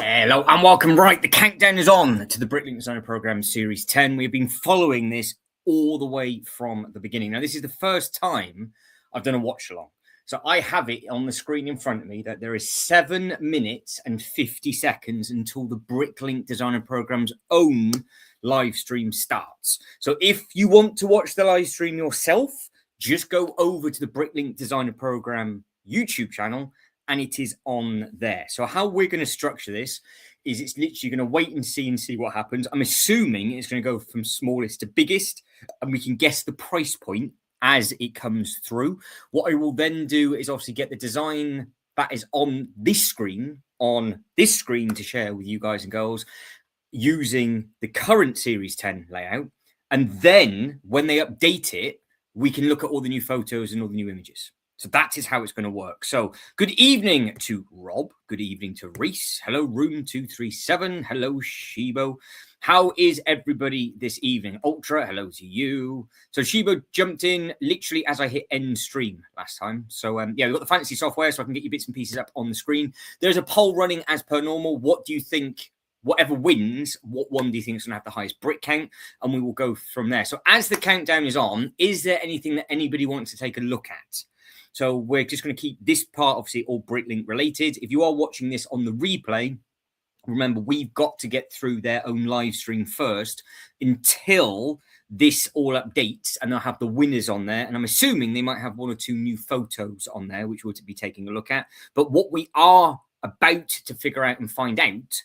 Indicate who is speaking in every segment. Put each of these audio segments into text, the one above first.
Speaker 1: Hello and welcome. Right, the countdown is on to the Bricklink Designer Program Series 10. We've been following this all the way from the beginning. Now, this is the first time I've done a watch-along. So I have it on the screen in front of me that there is 7 minutes and 50 seconds until the Bricklink Designer Program's own live stream starts. So if you want to watch the live stream yourself, just go over to the Bricklink Designer Program YouTube channel and it is on there. So how we're going to structure this is it's literally going to wait and see what happens. I'm assuming it's going to go from smallest to biggest, and we can guess the price point as it comes through. What I will then do is obviously get the design that is on this screen to share with you guys and girls using the current Series 10 layout. And then when they update it, we can look at all the new photos and all the new images. So that is how it's going to work. So good evening to Rob. Good evening to Reese. Hello, Room 237. Hello, Shibo. How is everybody this evening? Ultra, hello to you. So Shibo jumped in literally as I hit end stream last time. So yeah, we've got the fancy software so I can get you bits and pieces up on the screen. There's a poll running as per normal. What do you think? Whatever wins, what one do you think is going to have the highest brick count? And we will go from there. So as the countdown is on, is there anything that anybody wants to take a look at? So we're just going to keep this part, obviously, all Bricklink related. If you are watching this on the replay, remember, we've got to get through their own live stream first until this all updates, and they'll have the winners on there. And I'm assuming they might have 1 or 2 new photos on there, which we're to be taking a look at. But what we are about to figure out and find out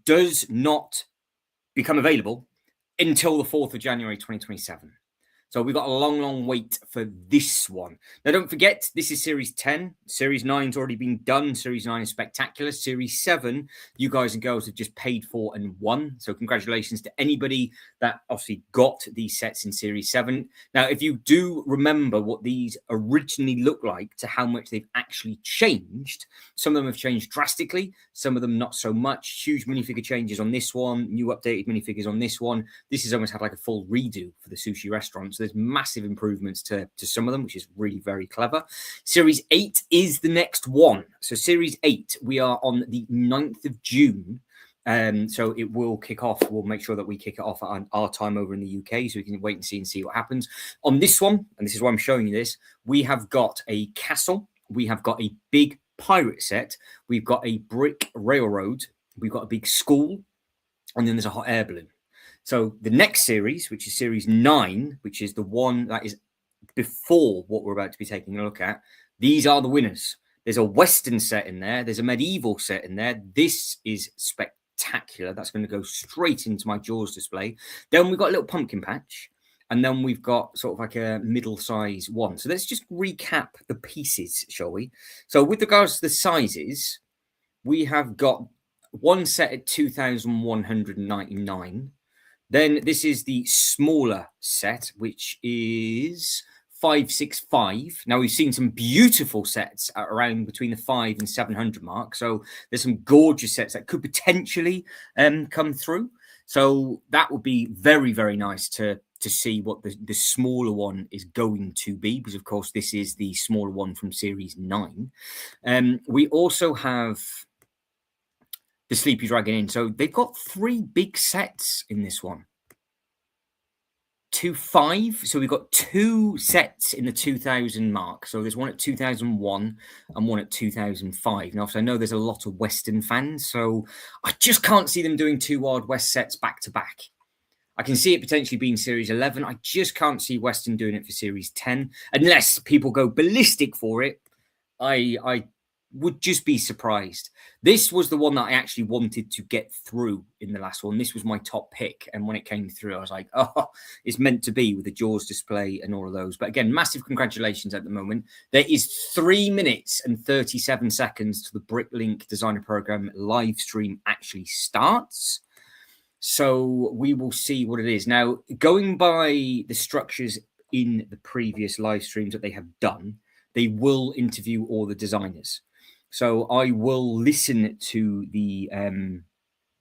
Speaker 1: does not become available until the 4th of January, 2027. So we've got a long wait for this one. Now, don't forget, this is Series 10. Series 9's already been done. Series 9 is spectacular. Series 7, you guys and girls have just paid for and won. So congratulations to anybody that obviously got these sets in Series 7. Now, if you do remember what these originally looked like to how much they've actually changed, some of them have changed drastically. Some of them not so much. Huge minifigure changes on this one. New updated minifigures on this one. This has almost had like a full redo for the sushi restaurant. So there's massive improvements to some of them, which is really very clever. Series 8 is the next one. So Series 8, we are on the 9th of June. So it will kick off. We'll make sure that we kick it off at our time over in the UK, so we can wait and see what happens. On this one, and this is why I'm showing you this, we have got a castle. We have got a big pirate set. We've got a brick railroad. We've got a big school. And then there's a hot air balloon. So the next series, which is Series 9, which is the one that is before what we're about to be taking a look at, these are the winners. There's a Western set in there. There's a medieval set in there. This is spectacular. That's going to go straight into my Jaws display. Then we've got a little pumpkin patch. And then we've got sort of like a middle-size one. So let's just recap the pieces, shall we? So with regards to the sizes, we have got one set at 2,199. Then this is the smaller set, which is 565. Now, we've seen some beautiful sets at around between the 500 and 700 mark. So there's some gorgeous sets that could potentially come through. So that would be very, very nice to see what the smaller one is going to be, because, of course, this is the smaller one from Series 9. We also have the Sleepy Dragon Inn. So they've got 3 big sets in this one. 5. So we've got 2 sets in the 2000 mark. So there's one at 2001 and one at 2005. Now, I know there's a lot of Western fans, so I just can't see them doing 2 Wild West sets back to back. I can see it potentially being Series 11. I just can't see Western doing it for Series 10. Unless people go ballistic for it, I would just be surprised. This was the one that I actually wanted to get through in the last one. This was my top pick. And when it came through, I was like, oh, it's meant to be with the Jaws display and all of those. But again, massive congratulations at the moment. There is 3 minutes and 37 seconds to the Bricklink Designer Program live stream actually starts. So we will see what it is. Now, going by the structures in the previous live streams that they have done, they will interview all the designers. So I will listen to the,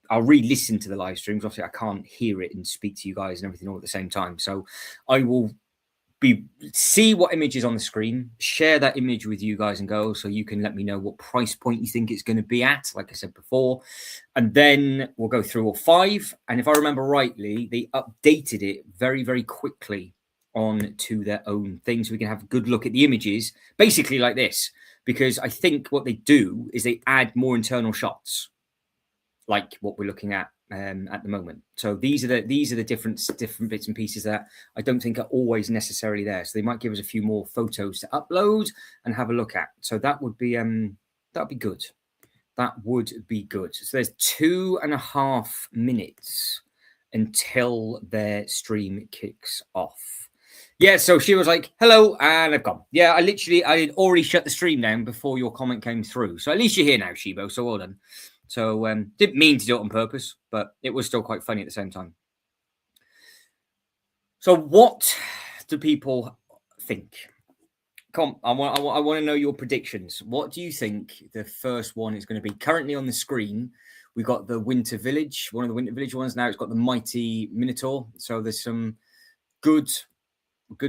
Speaker 1: I'll re-listen to the live streams. Obviously, I can't hear it and speak to you guys and everything all at the same time. So I will see what image is on the screen, share that image with you guys and girls, so you can let me know what price point you think it's going to be at, like I said before. And then we'll go through all 5. And if I remember rightly, they updated it very, very quickly on to their own thing, so we can have a good look at the images, basically like this. Because I think what they do is they add more internal shots, like what we're looking at the moment. So these are the different bits and pieces that I don't think are always necessarily there. So they might give us a few more photos to upload and have a look at. So that would be that'd be good. That would be good. So there's 2.5 minutes until their stream kicks off. Yeah, so she was like, hello, and I've gone. Yeah, I had already shut the stream down before your comment came through. So at least you're here now, Shibo, so well done. So didn't mean to do it on purpose, but it was still quite funny at the same time. So what do people think? Come, I want to know your predictions. What do you think the first one is going to be? Currently on the screen, we got the Winter Village, one of the Winter Village ones. Now it's got the Mighty Minotaur. So there's some good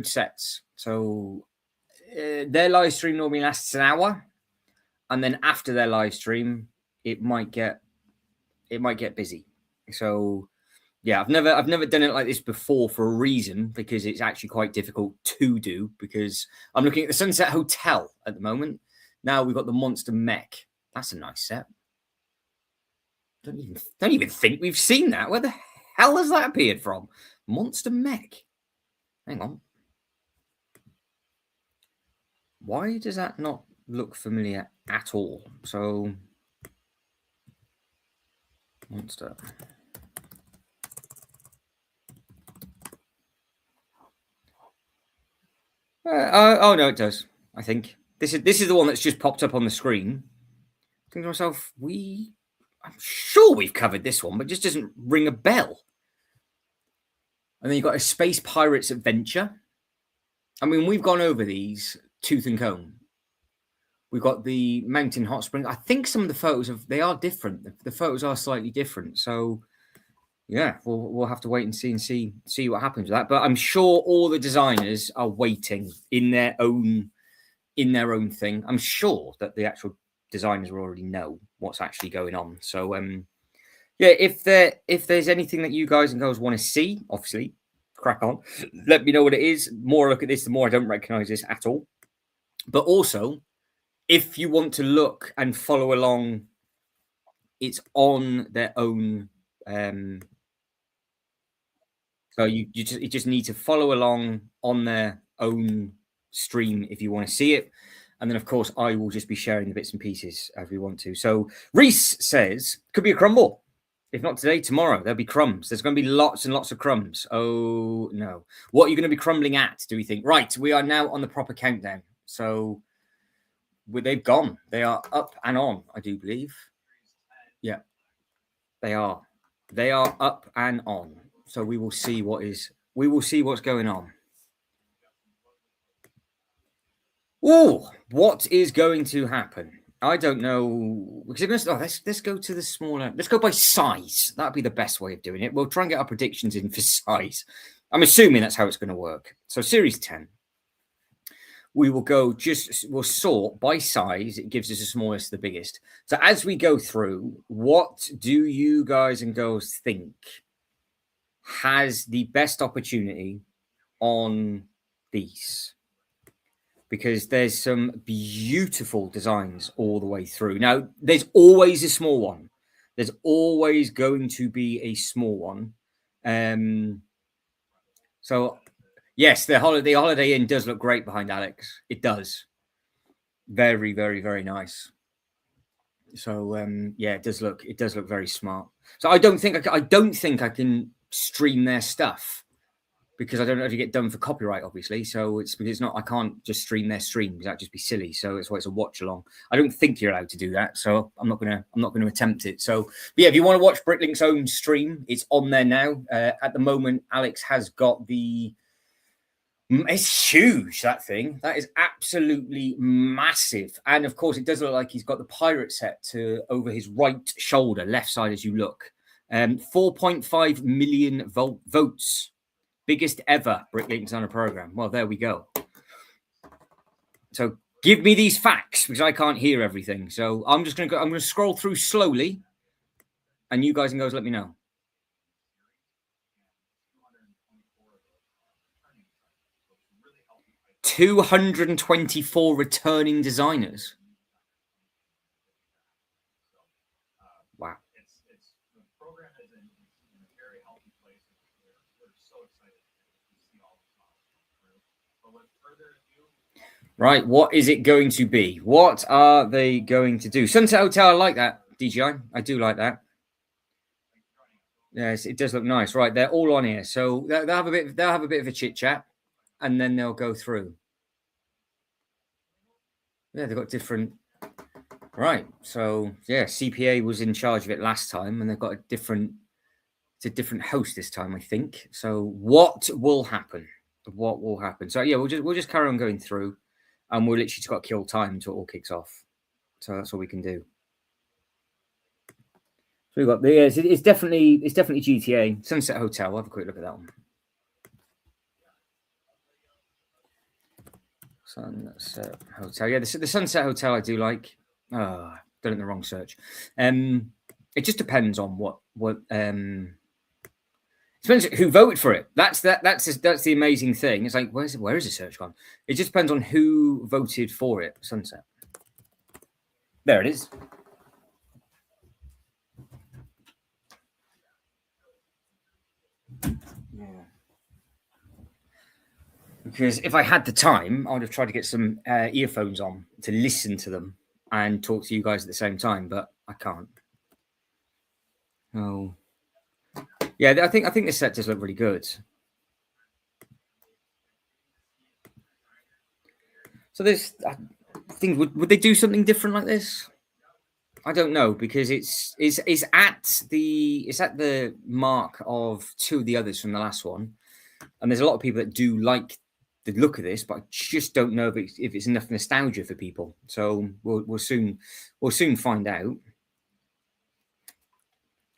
Speaker 1: sets. So their live stream normally lasts an hour, and then after their live stream, it might get busy. So yeah, I've never done it like this before for a reason, because it's actually quite difficult to do, because I'm looking at the Sunset Hotel at the moment. Now we've got the Monster Mech. That's a nice set. Don't even think we've seen that. Where the hell has that appeared from? Monster Mech. Hang on. Why does that not look familiar at all? So Monster. Oh no, it does. I think this is the one that's just popped up on the screen. I think to myself, I'm sure we've covered this one, but it just doesn't ring a bell. And then you've got a Space Pirates Adventure. I mean, we've gone over these tooth and comb. We've got the Mountain Hot Springs. I think some of the photos they are different. The photos are slightly different. So yeah, we'll have to wait and see what happens with that. But I'm sure all the designers are waiting in their own thing. I'm sure that the actual designers will already know what's actually going on. So yeah, if there's anything that you guys and girls want to see, obviously crack on. Let me know what it is. The more I look at this, the more I don't recognize this at all. But also, if you want to look and follow along, it's on their own. So you just need to follow along on their own stream if you want to see it. And then, of course, I will just be sharing the bits and pieces as we want to. So Reese says, could be a crumble. If not today, tomorrow, there'll be crumbs. There's going to be lots and lots of crumbs. Oh, no. What are you going to be crumbling at, do we think? Right, we are now on the proper countdown. So they've gone. They are up and on, I do believe. Yeah, they are. They are up and on. So we will see what's going on. Oh, what is going to happen? I don't know. Let's go to the smaller. Let's go by size. That'd be the best way of doing it. We'll try and get our predictions in for size. I'm assuming that's how it's going to work. So Series 10. We will we'll sort by size. It gives us the smallest to the biggest. So as we go through, what do you guys and girls think has the best opportunity on these? Because there's some beautiful designs all the way through. Now, there's always a small one. There's always going to be a small one. So, yes, the Holiday Inn does look great behind Alex. It does. Very, very, very nice. So, yeah, it does look very smart. So I don't think I can stream their stuff, because I don't know if you get done for copyright, obviously. So it's because I can't just stream their stream, because that'd just be silly. So that's why it's a watch along. I don't think you're allowed to do that. So I'm not gonna attempt it. So yeah, if you want to watch Bricklink's own stream, it's on there now. At the moment, Alex has got it's huge, that thing. That is absolutely massive. And of course, it does look like he's got the pirate set over his right shoulder, left side as you look. 4.5 million votes Biggest ever Bricklink designer program. Well, there we go. So give me these facts because I can't hear everything. So I'm just going to go. I'm going to scroll through slowly, and you guys and girls let me know. 224 returning designers. Wow. Right, what is it going to be? What are they going to do? Sunset Hotel, I like that, DJI. I do like that. Yes, it does look nice. Right, they're all on here, so they'll have a bit of a chit chat, and then they'll go through. Yeah, they've got different. Right, so yeah, CPA was in charge of it last time, and they've got it's a different host this time, I think. So what will happen? What will happen? So yeah, we'll just carry on going through, and we'll literally just got to kill time until it all kicks off. So that's all we can do. So we've got it's definitely GTA Sunset Hotel. We'll have a quick look at that one. Sunset Hotel. Yeah, the Sunset Hotel I do like. Oh, done it in the wrong search. It just depends on what depends who voted for it. That's the amazing thing. It's like where is the search gone? It just depends on who voted for it. Sunset. There it is. Yeah. Because if I had the time, I would have tried to get some earphones on to listen to them and talk to you guys at the same time, but I can't. Oh, yeah, I think this set does look really good. So this thing would they do something different like this? I don't know because it's at the mark of two of the others from the last one, and there's a lot of people that do like the look of this, but I just don't know if it's enough nostalgia for people. So we'll soon find out.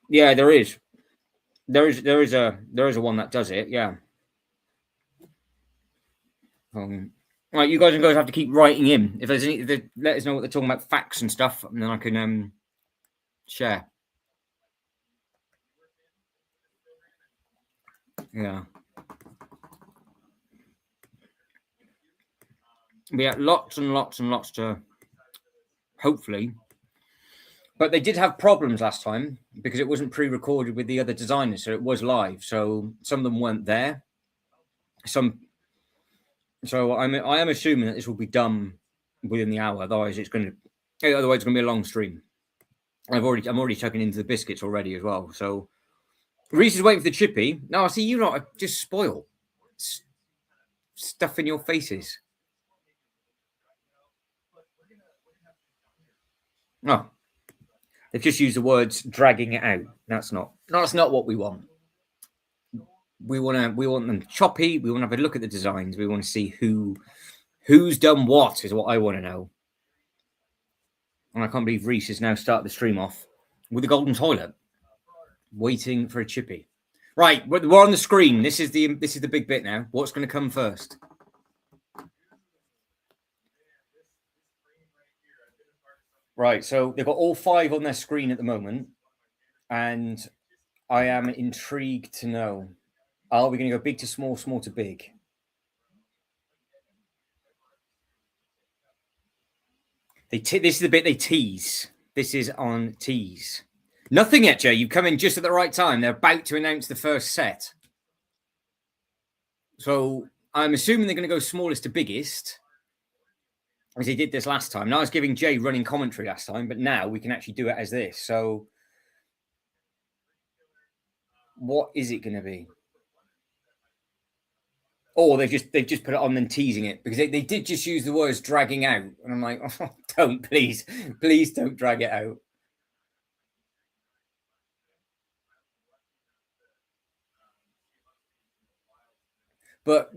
Speaker 1: Yeah, there is a one that does it. Yeah. Right, you guys and girls have to keep writing in. If there's any, let us know what they're talking about, facts and stuff, and then I can share. Yeah. We have lots and lots and lots to hopefully. But they did have problems last time because it wasn't pre-recorded with the other designers, so it was live. So some of them weren't there. So I am assuming that this will be done within the hour. Otherwise, it's going to be a long stream. I'm already tucking into the biscuits already as well. So Reese is waiting for the chippy. No, I see you lot just spoil stuff in your faces. No, they've just used the words dragging it out. That's not what we want. We want them choppy. We want to have a look at the designs. We want to see who's done what is what I want to know. And I can't believe Reese has now started the stream off with the golden toilet, waiting for a chippy. Right, we're on the screen. This is the big bit now. What's going to come first? Right, so they've got all 5 on their screen at the moment, and I am intrigued to know: are we going to go big to small, small to big? This is the bit they tease. This is on tease. Nothing yet, Jay. You've come in just at the right time. They're about to announce the first set. So I'm assuming they're going to go smallest to biggest, as they did this last time. Now I was giving Jay running commentary last time, but now we can actually do it as this. So what is it going to be? Or they've just put it on and teasing it, because they did just use the words dragging out, and I'm like, oh, don't, please don't drag it out. But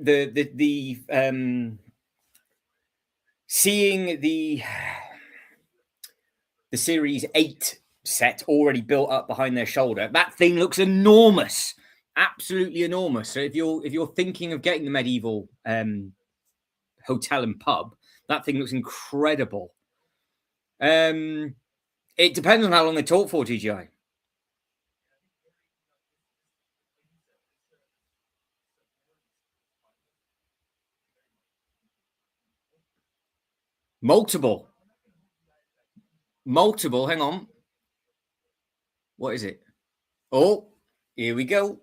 Speaker 1: seeing the Series 8 set already built up behind their shoulder, that thing looks enormous. absolutely enormous. So if you're thinking of getting the medieval hotel and pub, that thing looks incredible. It depends on how long they talk for, TGI. Multiple. Hang on. What is it? Oh, here we go.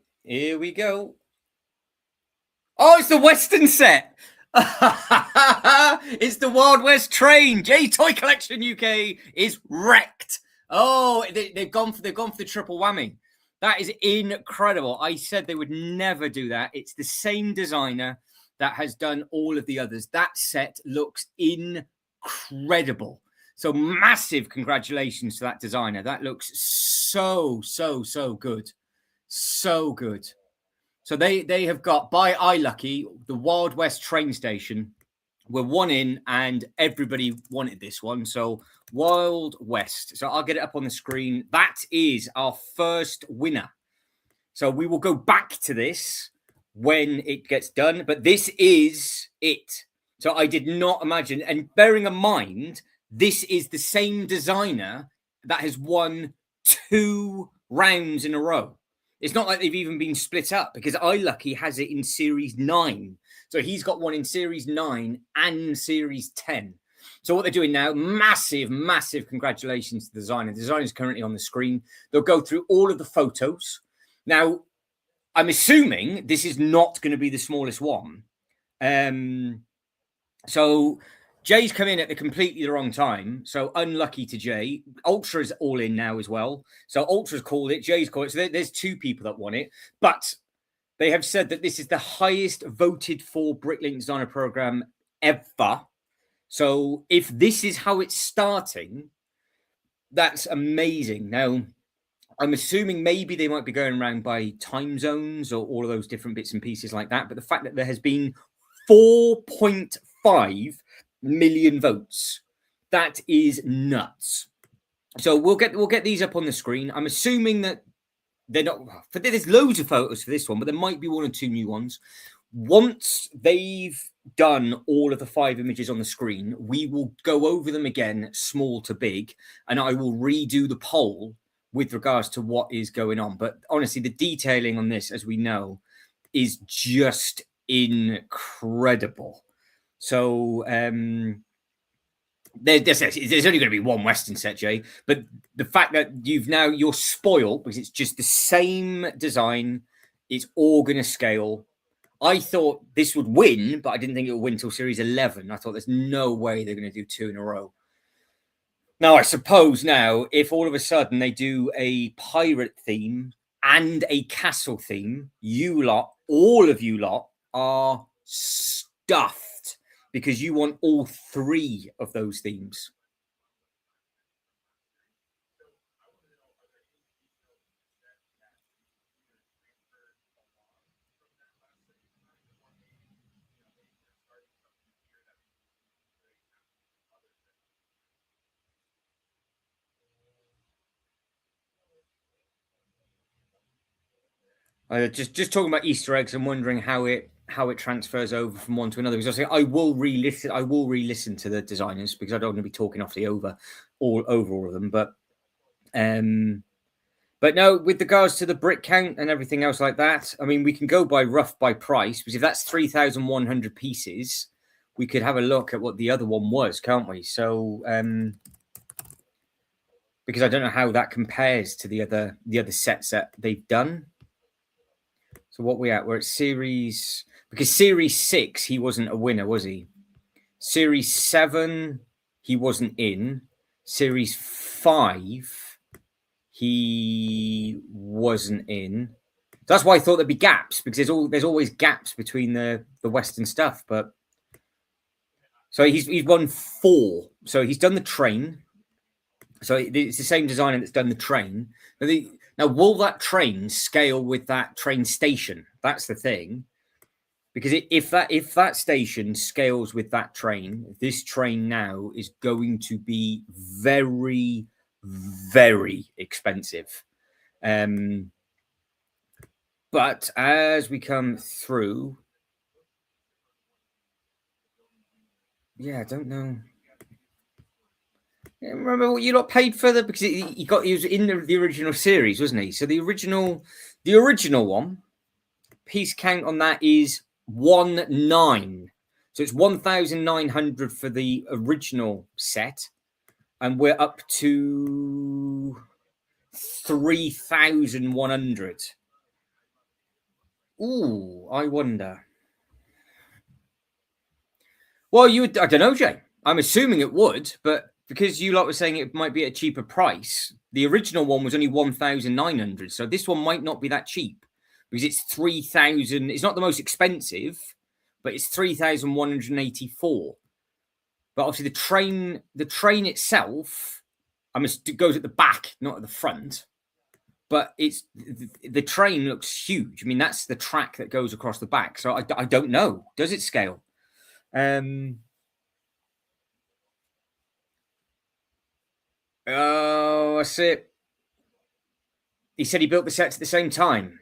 Speaker 1: Oh, it's the Western set. It's the Wild West train. J Toy Collection UK is wrecked. Oh, they've gone for the triple whammy. That is incredible. I said they would never do that. It's the same designer that has done all of the others. That set looks incredible. So massive congratulations to that designer. That looks so good. So good. So they have got, by iLucky, the Wild West train station. We're one in, and everybody wanted this one. So Wild West. So I'll get it up on the screen. That is our first winner. So we will go back to this when it gets done, but this is it. So I did not imagine, and bearing in mind, this is the same designer that has won 2 rounds in a row. It's not like they've even been split up, because iLucky has it in Series 9. So he's got one in Series 9 and Series 10. So what they're doing now, massive congratulations to the designer. The designer is currently on the screen. They'll go through all of the photos. Now, I'm assuming this is not going to be the smallest one. So Jay's come in at the completely the wrong time. So unlucky to Jay. Ultra's all in now as well. So Ultra's called it, Jay's called it. So there's 2 people that won it. But they have said that this is the highest voted for Bricklink Designer Program ever. So if this is how it's starting, that's amazing. Now, I'm assuming maybe they might be going around by time zones or all of those different bits and pieces like that. But the fact that there has been 4.5 million votes, that is nuts. So we'll get these up on the screen. I'm assuming that they're not, there's loads of photos for this one, but there might be 1 or 2 new ones. Once they've done all of the 5 images on the screen, we will go over them again, small to big, and I will redo the poll with regards to what is going on. But honestly, the detailing on this, as we know, is just incredible. So there's only going to be 1 Western set, Jay, but the fact that you're spoiled because it's just the same design, it's all going to scale. I thought this would win, but I didn't think it would win until Series 11. I thought there's no way they're going to do 2 in a row. Now, I suppose now, if all of a sudden they do a pirate theme and a castle theme, all of you lot, are stuffed because you want all 3 of those themes. Just talking about Easter eggs and wondering how it transfers over from one to another. Because I will re-listen to the designers because I don't want to be talking off the over all of them. But no, with regards to the brick count and everything else like that, I mean, we can go by price, because if that's 3,100 pieces, we could have a look at what the other one was, can't we? So because I don't know how that compares to the other sets that they've done. So what we at? We're at Series, because Series 6, he wasn't a winner, was he? Series 7, he wasn't in. Series 5, he wasn't in. That's why I thought there'd be gaps, because there's always gaps between the Western stuff. But so he's won 4. So he's done the train. So it's the same designer that's done the train. Now, will that train scale with that train station? That's the thing. Because if that station scales with that train, this train now is going to be very expensive. But as we come through, yeah, I don't know. Remember what you lot paid for the because he was in the original series, wasn't he? So the original one piece count on that is 19. So it's 1,900 for the original set, and we're up to 3,100. Ooh, I wonder. Well, I don't know, Jay. I'm assuming it would, but because you lot were saying it might be at a cheaper price, the original one was only 1,900. So this one might not be that cheap because it's 3,000. It's not the most expensive, but it's 3,184. But obviously the train itself, it goes at the back, not at the front. But the train looks huge. I mean, that's the track that goes across the back. So I don't know. Does it scale? Oh, I see it. He said he built the sets at the same time.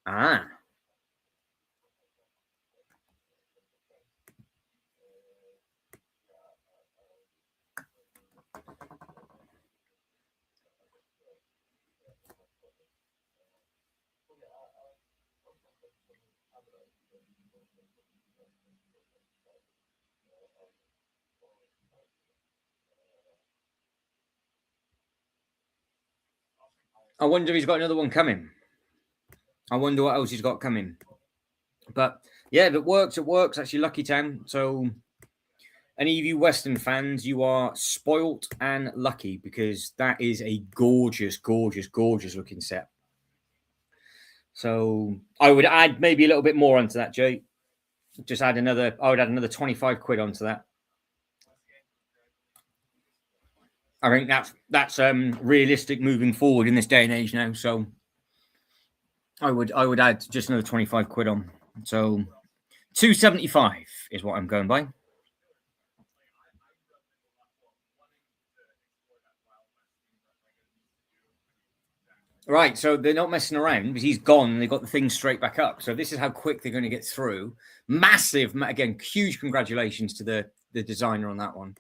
Speaker 1: Ah. I wonder if he's got another one coming. I wonder what else he's got coming. But yeah, if it works, it works. That's your lucky time. So any of you Western fans, you are spoilt and lucky because that is a gorgeous, gorgeous, gorgeous looking set. So I would add maybe a little bit more onto that, Jay. Just add another. I would add another 25 quid onto that. I think that's realistic moving forward in this day and age now. So I would add just another 25 quid on. So 275 is what I'm going by. Right, so they're not messing around because he's gone and they've got the thing straight back up. So this is how quick they're going to get through. Massive, again, huge congratulations to the designer on that one.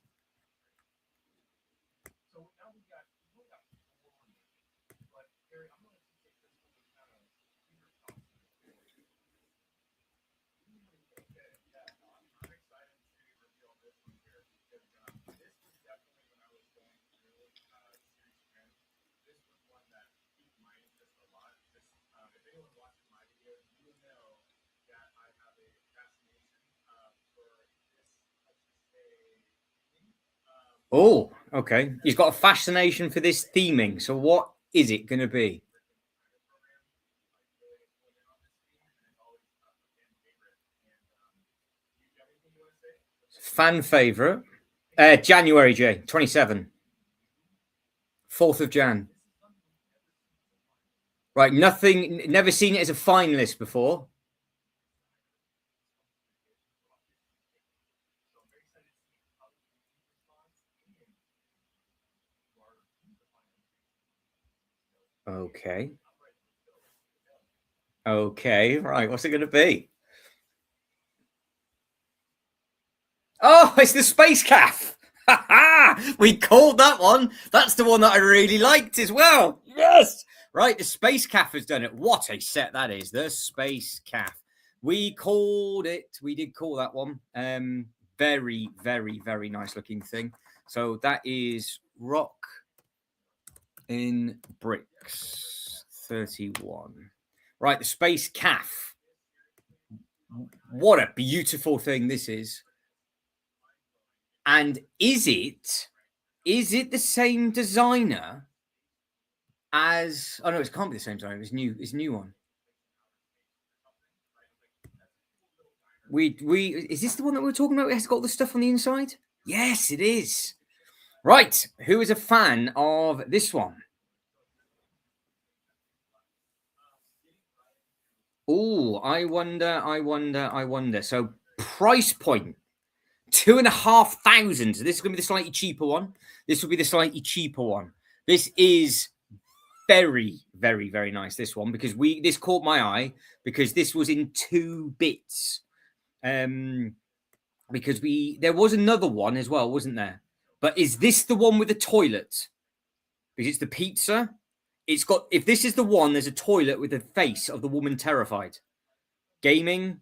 Speaker 1: Oh, okay. He's got a fascination for this theming. So what is it going to be? Fan favorite. January, Jay, 27. 4th of Jan. Right, nothing, never seen it as a finalist before. Okay. Okay, right. What's it going to be? Oh, it's the Space Calf. We called that one. That's the one that I really liked as well. Yes. Right, the Space Calf has done it. What a set that is. The Space Calf. We called it. We did call that one. Very, very, very nice looking thing. So that is Rock in Bricks 31. Right, the Space Calf. What a beautiful thing this is. And is it the same designer as? Oh no, it can't be the same designer. It's new. It's a new one. Is this the one that we were talking about? It has got all the stuff on the inside. Yes, it is. Right. Who is a fan of this one? Oh, I wonder. So price point 2,500. So this is going to be the slightly cheaper one. This will be the slightly cheaper one. This is very, very, very nice, this one, because this caught my eye because this was in 2 bits. Because there was another one as well, wasn't there? But is this the one with the toilet? Because it's the pizza. It's got, if this is the one, there's a toilet with the face of the woman terrified. Gaming,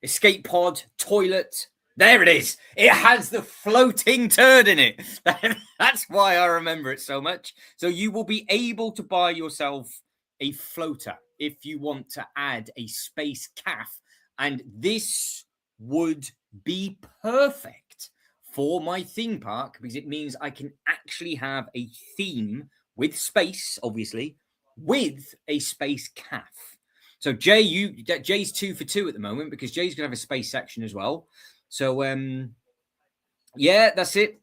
Speaker 1: escape pod, toilet. There it is. It has the floating turd in it. That's why I remember it so much. So you will be able to buy yourself a floater if you want to add a space calf. And this would be perfect for my theme park because it means I can actually have a theme with space, obviously, with a space calf. So Jay's 2 for 2 at the moment because Jay's gonna have a space section as well. So yeah, that's it.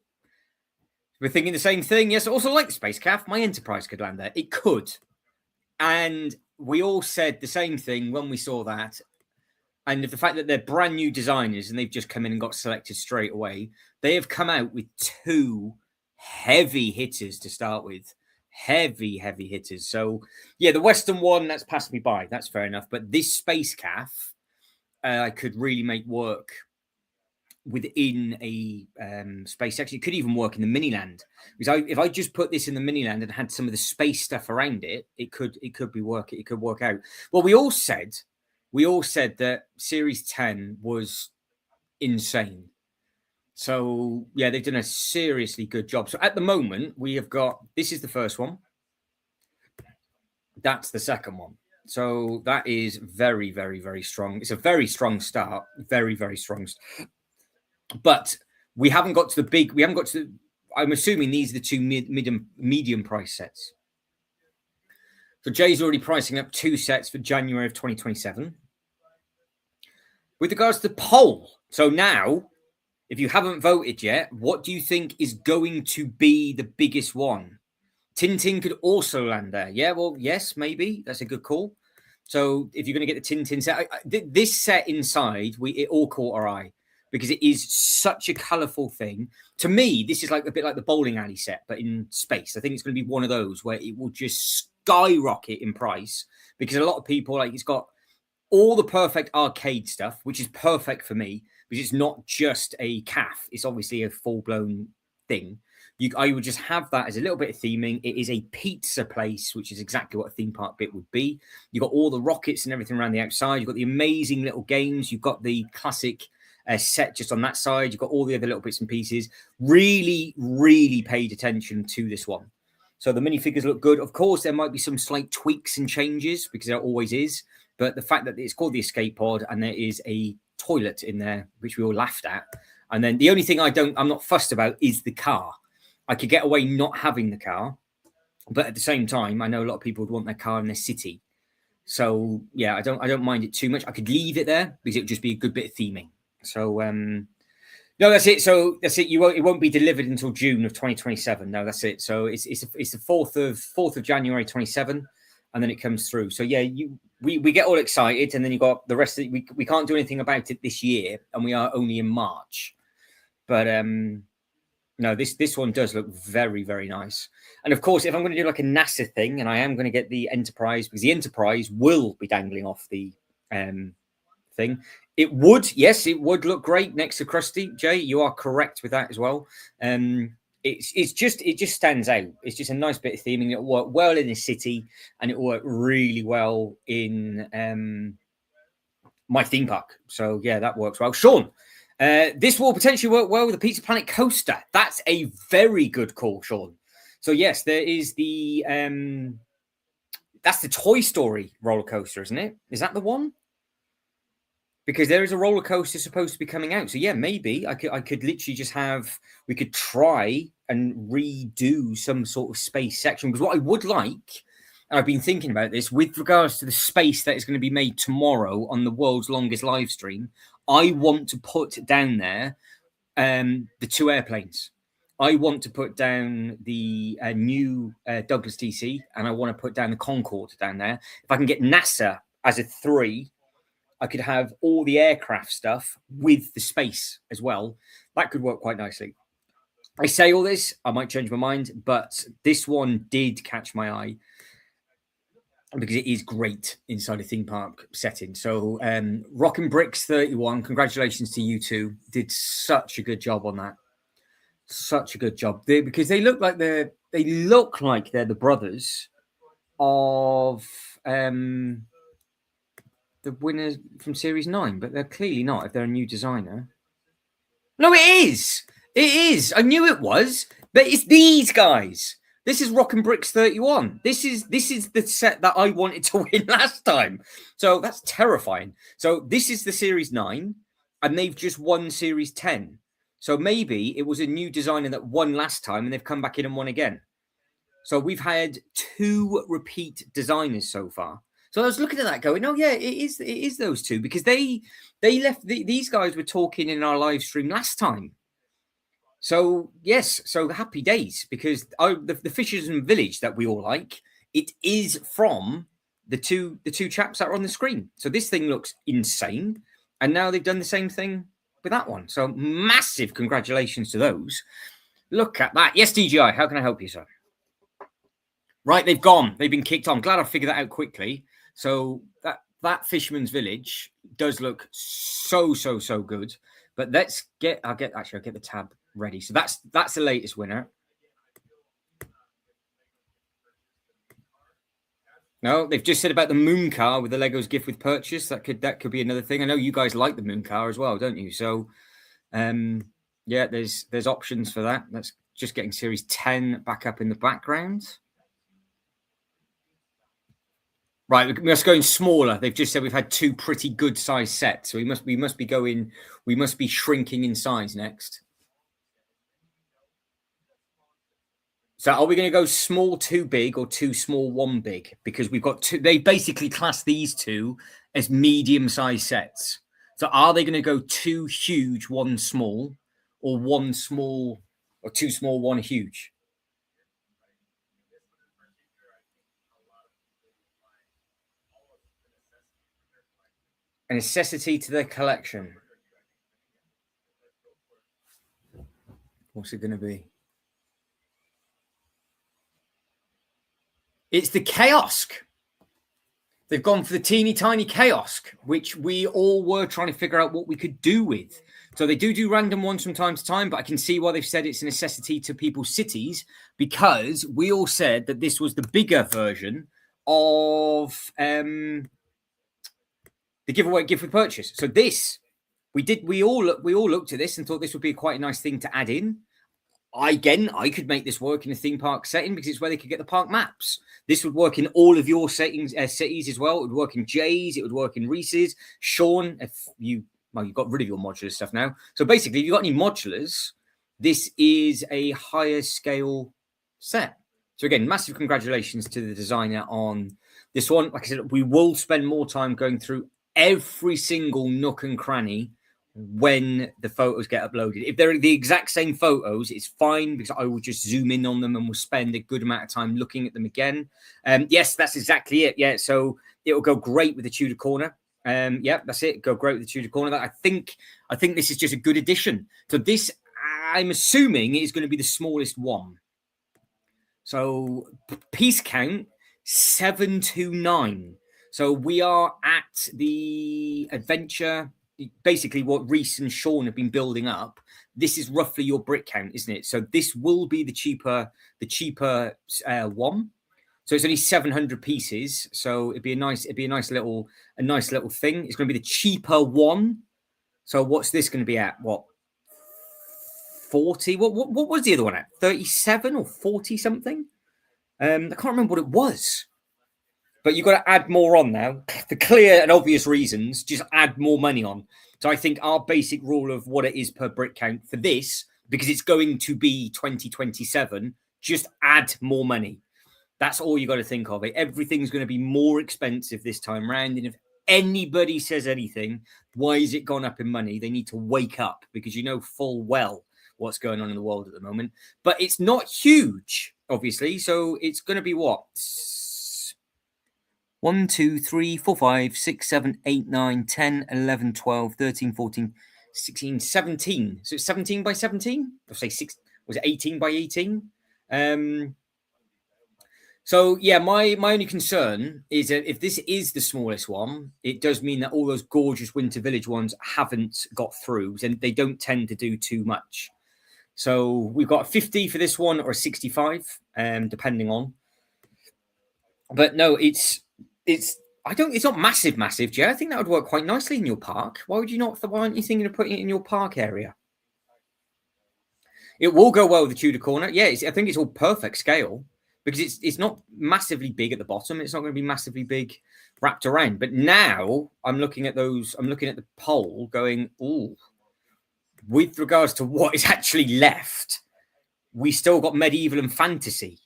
Speaker 1: We're thinking the same thing. Yes, I also like the space calf. My Enterprise could land there. It could. And we all said the same thing when we saw that. And the fact that they're brand new designers and they've just come in and got selected straight away, they have come out with 2 heavy hitters to start with. Heavy hitters. So, yeah, the Western one, that's passed me by. That's fair enough. But this space calf, I could really make work within a space section. It could even work in the Miniland. Because if I just put this in the Miniland and had some of the space stuff around it, it could work out. Well, we all said that Series 10 was insane. So, yeah, they've done a seriously good job. So at the moment, we have got, this is the first one. That's the second one. So that is very, very, very strong. It's a very strong start. Very, very strong. But we haven't got to I'm assuming these are the 2 medium price sets. So Jay's already pricing up 2 sets for January of 2027. With regards to the poll, so now, if you haven't voted yet, what do you think is going to be the biggest one? Tintin could also land there. Yeah, well, yes, maybe. That's a good call. So if you're going to get the Tintin set, this set inside, it all caught our eye because it is such a colourful thing. To me, this is like a bit like the bowling alley set, but in space. I think it's going to be one of those where it will just skyrocket in price because a lot of people, like, it's got all the perfect arcade stuff, which is perfect for me because it's not just a calf. It's obviously a full-blown thing. I would just have that as a little bit of theming. It is a pizza place, which is exactly what a theme park bit would be. You've got all the rockets and everything around the outside. You've got the amazing little games. You've got the classic set just on that side. You've got all the other little bits and pieces. Really, really paid attention to this one. So the minifigures look good. Of course, there might be some slight tweaks and changes because there always is. But the fact that it's called the escape pod and there is a toilet in there, which we all laughed at. And then the only thing I'm not fussed about is the car. I could get away not having the car. But at the same time, I know a lot of people would want their car in their city. So, yeah, I don't mind it too much. I could leave it there because it would just be a good bit of theming. So, no, that's it. So that's it. It won't be delivered until June of 2027. No, that's it. So it's the 4th of January 27, and then it comes through. So yeah, we get all excited, and then you got the rest of it. We can't do anything about it this year, and we are only in March. But no, this one does look very, very nice. And of course, if I'm going to do like a NASA thing, and I am going to get the Enterprise because the Enterprise will be dangling off the thing. It would look great next to Krusty. Jay, you are correct with that as well. It just stands out. It's just a nice bit of theming. It'll work well in the city, and it'll work really well in my theme park. So yeah, that works well. Sean, this will potentially work well with the Pizza Planet coaster. That's a very good call, Sean. So yes, there is the that's the Toy Story roller coaster, isn't it? Is that the one? Because there is a roller coaster supposed to be coming out. So yeah, maybe I could literally just we could try and redo some sort of space section. Because what I would like, and I've been thinking about this, with regards to the space that is going to be made tomorrow on the world's longest live stream, I want to put down there the 2 airplanes. I want to put down the new Douglas DC, and I want to put down the Concorde down there. If I can get NASA as a 3, I could have all the aircraft stuff with the space as well. That could work quite nicely. I say all this, I might change my mind, but this one did catch my eye. because it is great inside a theme park setting. So Rockin' Bricks 31, congratulations to you two. Did such a good job on that. Such a good job. Because they look like they're the brothers of the winners from Series 9, but they're clearly not if they're a new designer. No, it is. It is. I knew it was, but it's these guys. This is Rockin' Bricks 31. This is the set that I wanted to win last time. So that's terrifying. So this is the Series 9, and they've just won Series 10. So maybe it was a new designer that won last time, and they've come back in and won again. So we've had 2 repeat designers so far. So I was looking at that going, oh yeah, it is those 2, because they left, these guys were talking in our live stream last time. So yes, so happy days, because the Fisherman Village that we all like, it is from the two chaps that are on the screen. So this thing looks insane, and now they've done the same thing with that one. So massive congratulations to those. Look at that. Yes, DJI, how can I help you, sir? Right, they've gone. They've been kicked on. Glad I figured that out quickly. So that Fisherman's Village does look so good. But I'll get the tab ready. So that's the latest winner. No, they've just said about the moon car with the Legos gift with purchase. That could be another thing. I know you guys like the moon car as well, don't you? So yeah, there's options for that. That's just getting Series 10 back up in the background. Right, we must go in smaller. They've just said we've had 2 pretty good size sets, so we must be shrinking in size next. So are we going to go small 2 big or 2 small 1 big? Because we've got 2. They basically class these 2 as medium size sets. So are they going to go 2 huge, 1 small, or 1 small, or 2 small, 1 huge? A necessity to their collection. What's it going to be? It's the Kiosk. They've gone for the teeny tiny Kiosk, which we all were trying to figure out what we could do with. So they do random ones from time to time, but I can see why they've said it's a necessity to people's cities, because we all said that this was the bigger version of the giveaway gift with purchase. So this, we all looked at this and thought this would be quite a nice thing to add in. I could make this work in a theme park setting because it's where they could get the park maps. This would work in all of your cities as well. It would work in Jay's. It would work in Reese's. Sean, if you've got rid of your modular stuff now. So basically, if you've got any modulars, this is a higher scale set. So again, massive congratulations to the designer on this one. Like I said, we will spend more time going through every single nook and cranny when the photos get uploaded. If they're the exact same photos, it's fine, because I will just zoom in on them and we'll spend a good amount of time looking at them again. Yes, that's exactly it. Yeah, so it will go great with the Tudor corner. Yeah, that's it. Go great with the Tudor corner. I think this is just a good addition. So this, I'm assuming, is going to be the smallest one. So piece count 729. So we are at the adventure. Basically, what Reese and Sean have been building up. This is roughly your brick count, isn't it? So this will be the cheaper one. So it's only 700 pieces. So it'd be a nice little thing. It's going to be the cheaper one. So what's this going to be at? What, 40? What was the other one at? 37 or 40 something? I can't remember what it was. But you've got to add more on now. For clear and obvious reasons, just add more money on. So I think our basic rule of what it is per brick count for this, because it's going to be 2027, just add more money. That's all you got to think of. Everything's going to be more expensive this time round. And if anybody says anything, why is it gone up in money? They need to wake up, because you know full well what's going on in the world at the moment. But it's not huge, obviously. So it's going to be what? 1, 2, 3, 4, 5, 6, 7, 8, 9, 10, 11, 12, 13, 14, 16, 17. So it's 17 by 17? I'll say 6. Was it 18 by 18? So yeah, my only concern is that if this is the smallest one, it does mean that all those gorgeous Winter Village ones haven't got through, and they don't tend to do too much. So we've got a 50 for this one or a 65, depending on. But no, it's it's not massive, Jay. I think that would work quite nicely in your park. Why would you not? Why aren't you thinking of putting it in your park area? It will go well with the Tudor corner. Yeah, I think it's all perfect scale because it's not massively big at the bottom. It's not going to be massively big wrapped around. But now I'm looking at those. I'm looking at the poll, going, "Ooh." With regards to what is actually left, we still got medieval and fantasy.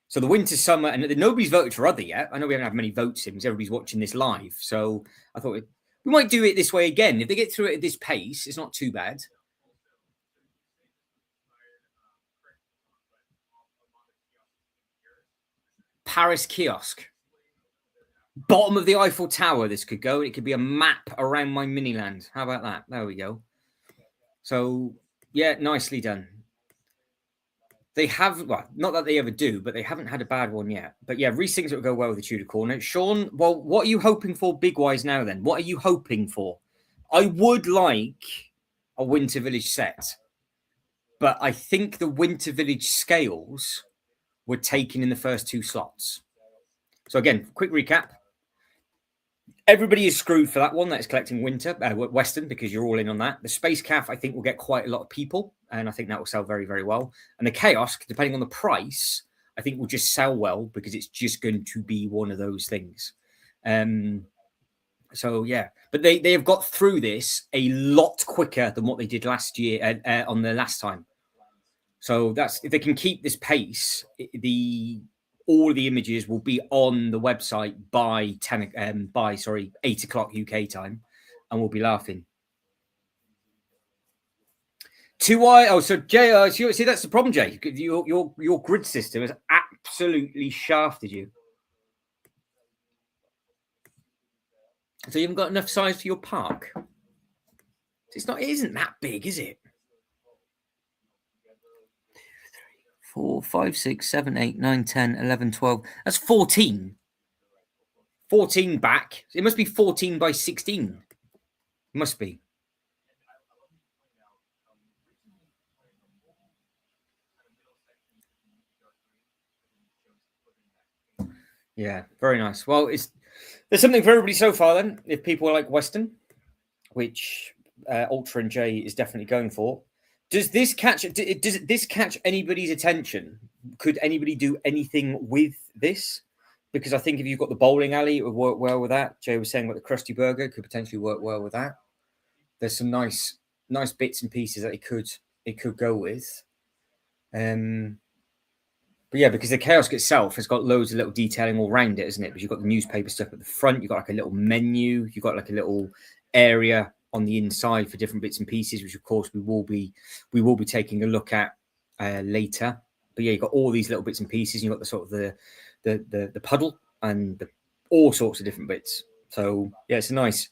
Speaker 1: So the winter, summer, and nobody's voted for other yet. I know we haven't had many votes in because everybody's watching this live. So I thought we might do it this way again. If they get through it at this pace, it's not too bad. Paris kiosk. Bottom of the Eiffel Tower, this could go. It could be a map around my miniland. How about that? There we go. So, yeah, nicely done. They have, well, not that they ever do, but they haven't had a bad one yet. But yeah, Reese thinks it will go well with the Tudor corner. Sean, well, what are you hoping for big-wise now then? What are you hoping for? I would like a Winter Village set, but I think the Winter Village scales were taken in the first two slots. So again, quick recap. Everybody is screwed for that one that is collecting Winter, Western, because you're all in on that. The Space Calf, I think, will get quite a lot of people, and I think that will sell very, very well. And the Chaos, depending on the price, I think will just sell well because it's just going to be one of those things. So, yeah. But they have got through this a lot quicker than what they did last year on the last time. So that's if they can keep this pace, all the images will be on the website by 8 o'clock UK time, and we'll be laughing. So Jay, see that's the problem, Jay. Your grid system has absolutely shafted you. So you haven't got enough size for your park. It isn't that big, is it? 4, 5, 6, 7, 8, 9, 10, 11, 12. That's 14. 14 back. It must be 14 by 16. It must be. Yeah, very nice. Well, there's something for everybody so far then. If people like Western, which Ultra and J is definitely going for. Does this catch anybody's attention? Could anybody do anything with this? Because I think if you've got the bowling alley, it would work well with that. Jay was saying about the Krusty Burger could potentially work well with that. There's some nice bits and pieces that it could go with. But yeah, because the kiosk itself has got loads of little detailing all around it, isn't it? Because you've got the newspaper stuff at the front, you've got like a little menu, you've got like a little area on the inside for different bits and pieces, which of course we will be taking a look at later. But yeah, you've got all these little bits and pieces. You've got the sort of the puddle and all sorts of different bits. So yeah, it's a nice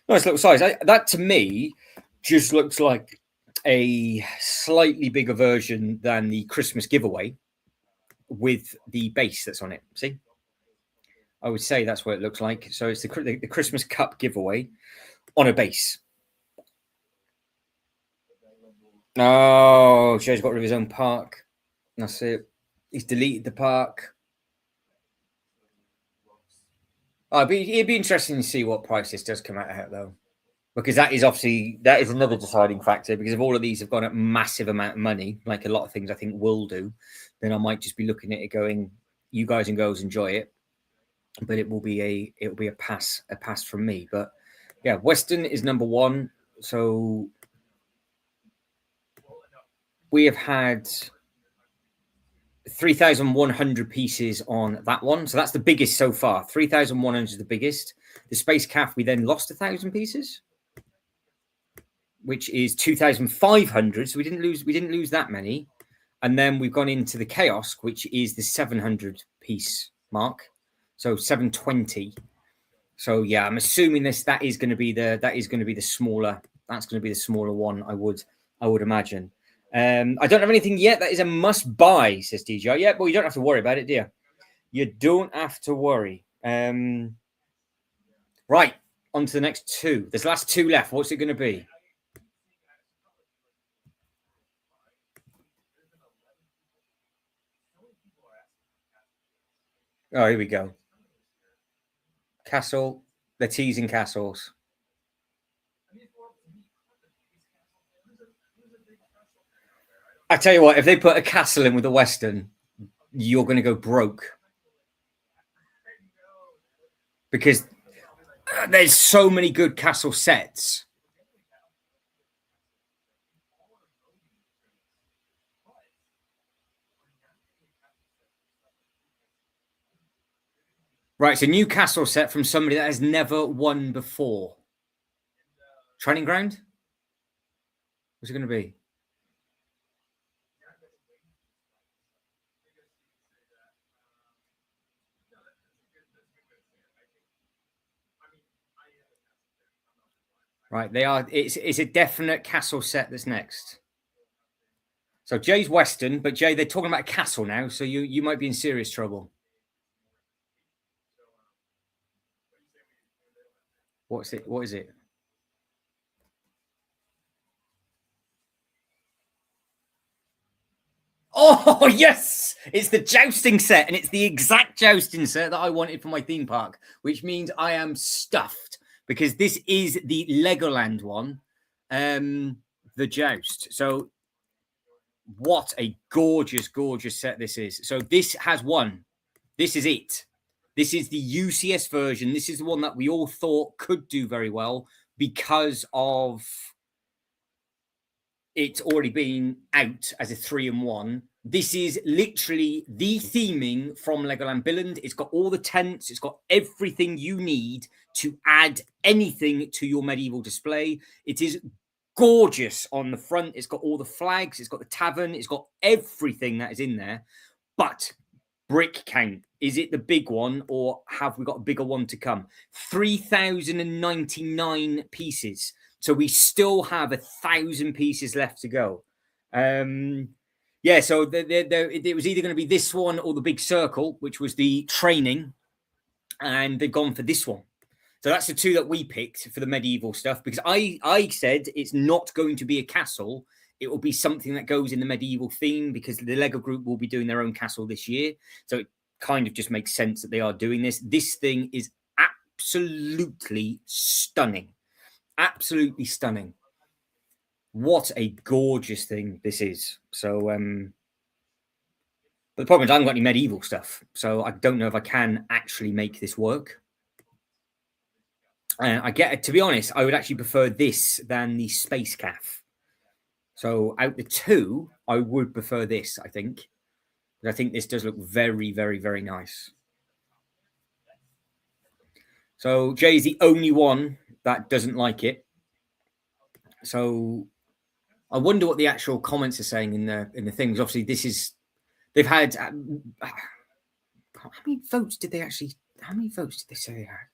Speaker 1: little size. That to me just looks like a slightly bigger version than the Christmas giveaway with the base that's on it. See, I would say that's what it looks like. So it's the Christmas Cup giveaway on a base. Oh, Joe's got rid of his own park. That's it. He's deleted the park. Oh, it'd be interesting to see what price this does come out at, though, because that is another deciding factor. Because if all of these have gone at massive amount of money, like a lot of things I think will do, then I might just be looking at it going, "You guys and girls enjoy it," but it will be a pass from me. But yeah, Western is number one. So we have had 3,100 pieces on that one. So that's the biggest so far. 3,100 is the biggest. The Space Calf, we then lost 1,000 pieces, which is 2,500. So we didn't lose that many. And then we've gone into the Kiosk, which is the 700 piece mark. So 720. So yeah, I'm assuming that is going to be the smaller. That's going to be the smaller one. I would imagine. I don't have anything yet. That is a must buy, says DJ. Yeah, but you don't have to worry about it, do you? You don't have to worry. Right, on to the next two. There's the last two left. What's it going to be? Oh, here we go. Castle. They're teasing castles. I tell you what, if they put a castle in with a Western, you're going to go broke. Because there's so many good castle sets. Right, it's a new castle set from somebody that has never won before. Training ground? What's it going to be? Right, they are. It's a definite castle set that's next. So Jay's Western, but Jay, they're talking about a castle now, so you might be in serious trouble. What's it? What is it? Oh yes, it's the jousting set, and it's the exact jousting set that I wanted for my theme park, which means I am stuffed because this is the Legoland one, the joust. So what a gorgeous, gorgeous set this is. So this has won. This is it. This is the UCS version. This is the one that we all thought could do very well because of it's already been out as a 3-in-1. This is literally the theming from Legoland Billund. It's got all the tents. It's got everything you need to add anything to your medieval display. It is gorgeous on the front. It's got all the flags. It's got the tavern. It's got everything that is in there. But brick count, is it the big one or have we got a bigger one to come? 3,099 pieces. So we still have 1,000 pieces left to go. Yeah, so it was either going to be this one or the big circle, which was the training, and they've gone for this one. So that's the two that we picked for the medieval stuff, because I said it's not going to be a castle. It will be something that goes in the medieval theme, because the Lego group will be doing their own castle this year. So it kind of just makes sense that they are doing this. This thing is absolutely stunning. Absolutely stunning. What a gorgeous thing this is. So, but the problem is I haven't got any medieval stuff. So I don't know if I can actually make this work. To be honest, I would actually prefer this than the Space Calf. So out the two, I would prefer this, I think. But I think this does look very, very, very nice. So Jay is the only one that doesn't like it. So I wonder what the actual comments are saying in the things. Obviously, this is they've had how many votes did they actually? How many votes did they say they had?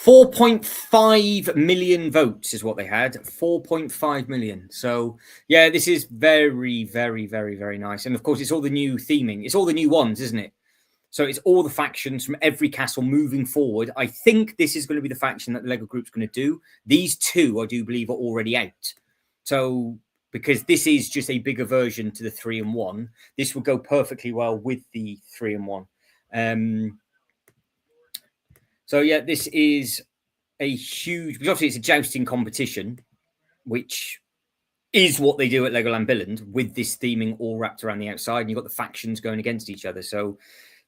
Speaker 1: 4.5 million votes is what they had. 4.5 million. So yeah, this is very, very, very, very nice. And of course, it's all the new theming. It's all the new ones, isn't it? So it's all the factions from every castle moving forward. I think this is going to be the faction that the Lego group's going to do. These two, I do believe, are already out. So because this is just a bigger version to the 3-in-1, this will go perfectly well with the 3-in-1. So yeah, this is a huge, because obviously it's a jousting competition, which is what they do at Legoland Billund with this theming all wrapped around the outside, and you've got the factions going against each other. So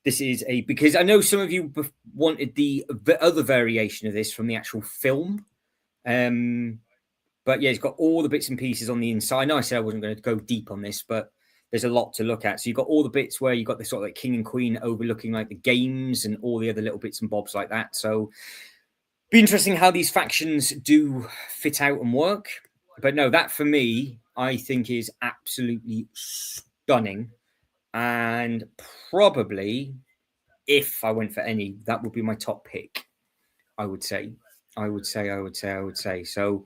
Speaker 1: this is because I know some of you wanted the other variation of this from the actual film. But yeah, it's got all the bits and pieces on the inside. I know I said I wasn't going to go deep on this, but there's a lot to look at. So you've got all the bits where you've got the sort of like king and queen overlooking like the games and all the other little bits and bobs like that. So be interesting how these factions do fit out and work. But no, that for me, I think is absolutely stunning. And probably if I went for any, that would be my top pick. I would say. So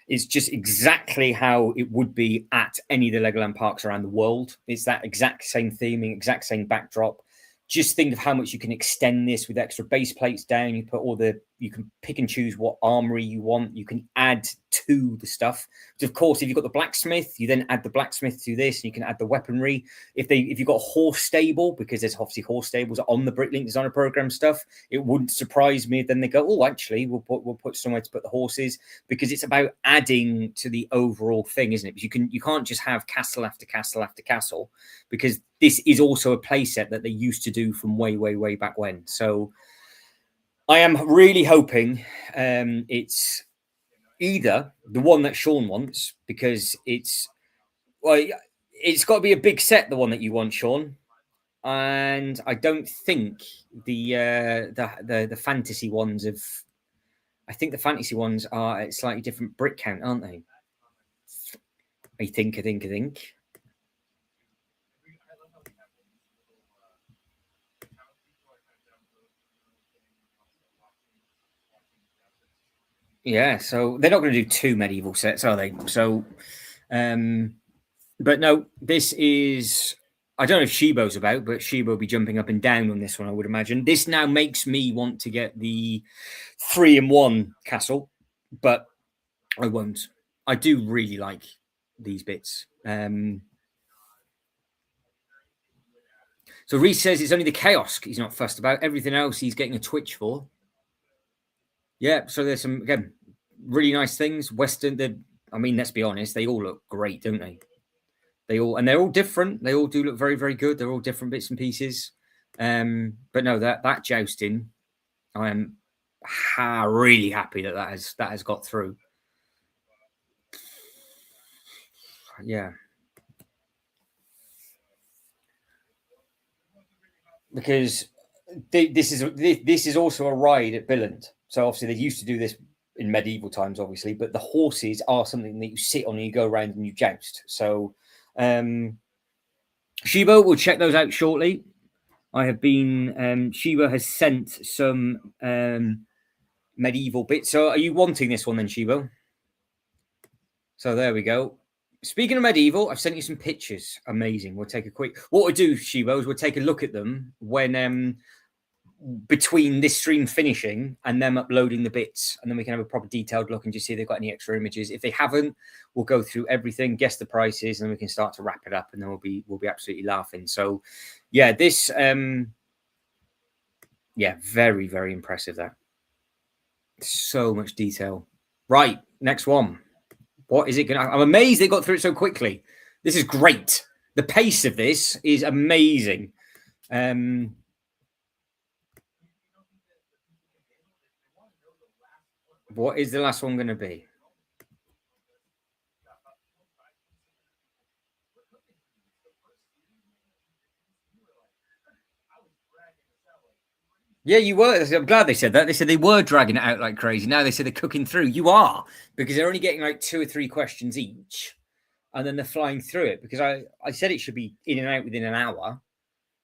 Speaker 1: it's just exactly how it would be at any of the Legoland parks around the world. It's that exact same theming, exact same backdrop. Just think of how much you can extend this with extra base plates down. You can pick and choose what armory you want. You can add to the stuff. So of course, if you've got the blacksmith, you then add the blacksmith to this, and you can add the weaponry. If you've got a horse stable, because there's obviously horse stables on the Bricklink Designer Program stuff, it wouldn't surprise me if then they go, oh, actually, we'll put somewhere to put the horses, because it's about adding to the overall thing, isn't it? Because you can't just have castle after castle after castle, because this is also a playset that they used to do from way back when. So I am really hoping it's either the one that Sean wants, because it's got to be a big set, the one that you want, Sean. And I don't think the fantasy ones have. I think the fantasy ones are a slightly different brick count, aren't they? I think. Yeah, so they're not going to do 2 medieval sets, are they? So, but no, this is. I don't know if Shibo's about, but Shibo will be jumping up and down on this one, I would imagine. This now makes me want to get the 3-in-1 castle, but I won't. I do really like these bits. So Reese says it's only the chaos he's not fussed about. Everything else he's getting a twitch for. Yeah, so there's some, again, really nice things. Western, I mean, let's be honest, they all look great, don't they? They're all different. They all do look very, very good. They're all different bits and pieces. But no, that jousting, I am really happy that has got through. Yeah. Because this is also a ride at Billand. So obviously they used to do this in medieval times, obviously, but the horses are something that you sit on and you go around and you joust. So Shibo, we'll check those out shortly. I have been Shibo has sent some medieval bits. So are you wanting this one then, Shibo? So there we go. Speaking of medieval, I've sent you some pictures. Amazing. We'll take a quick. What we'll do, Shibo, is we'll take a look at them when between this stream finishing and them uploading the bits, and then we can have a proper detailed look and just see if they've got any extra images. If they haven't, we'll go through everything, guess the prices, and then we can start to wrap it up, and then we'll be absolutely laughing. So yeah, this yeah, very, very impressive. That so much detail. Right, next one. What is it going to... I'm amazed they got through it so quickly. This is great. The pace of this is amazing. What is the last one going to be? Yeah, you were. I'm glad they said that. They said they were dragging it out like crazy. Now they said they're cooking through. You are, because they're only getting like 2 or 3 questions each, and then they're flying through it. Because I said it should be in and out within an hour,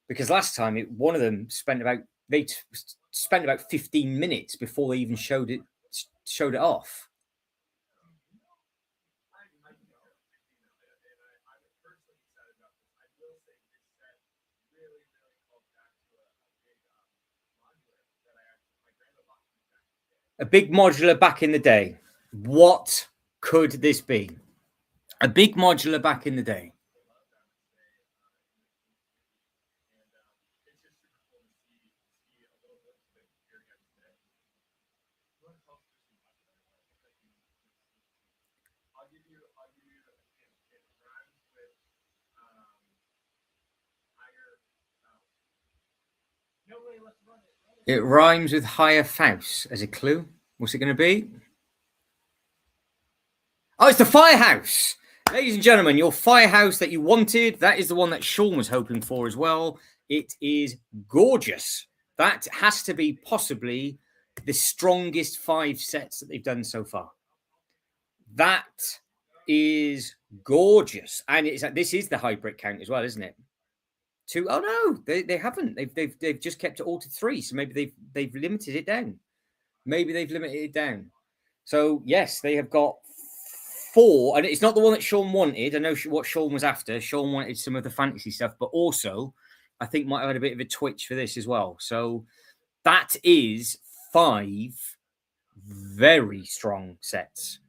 Speaker 1: because last time one of them spent about 15 minutes before they even showed it off. A big modular back in the day. What could this be? A big modular back in the day. It rhymes with higher Faust as a clue. What's it going to be? Oh, it's the firehouse. Ladies and gentlemen, your firehouse that you wanted, that is the one that Sean was hoping for as well. It is gorgeous. That has to be possibly the strongest 5 sets that they've done so far. That is gorgeous. And this is the high brick count as well, isn't it? 2. Oh no, they haven't. They've just kept it all to 3. So maybe they've limited it down. Maybe they've limited it down. So yes, they have got 4, and it's not the one that Sean wanted. I know what Sean was after. Sean wanted some of the fantasy stuff, but also I think might have had a bit of a twitch for this as well. So that is 5 very strong sets,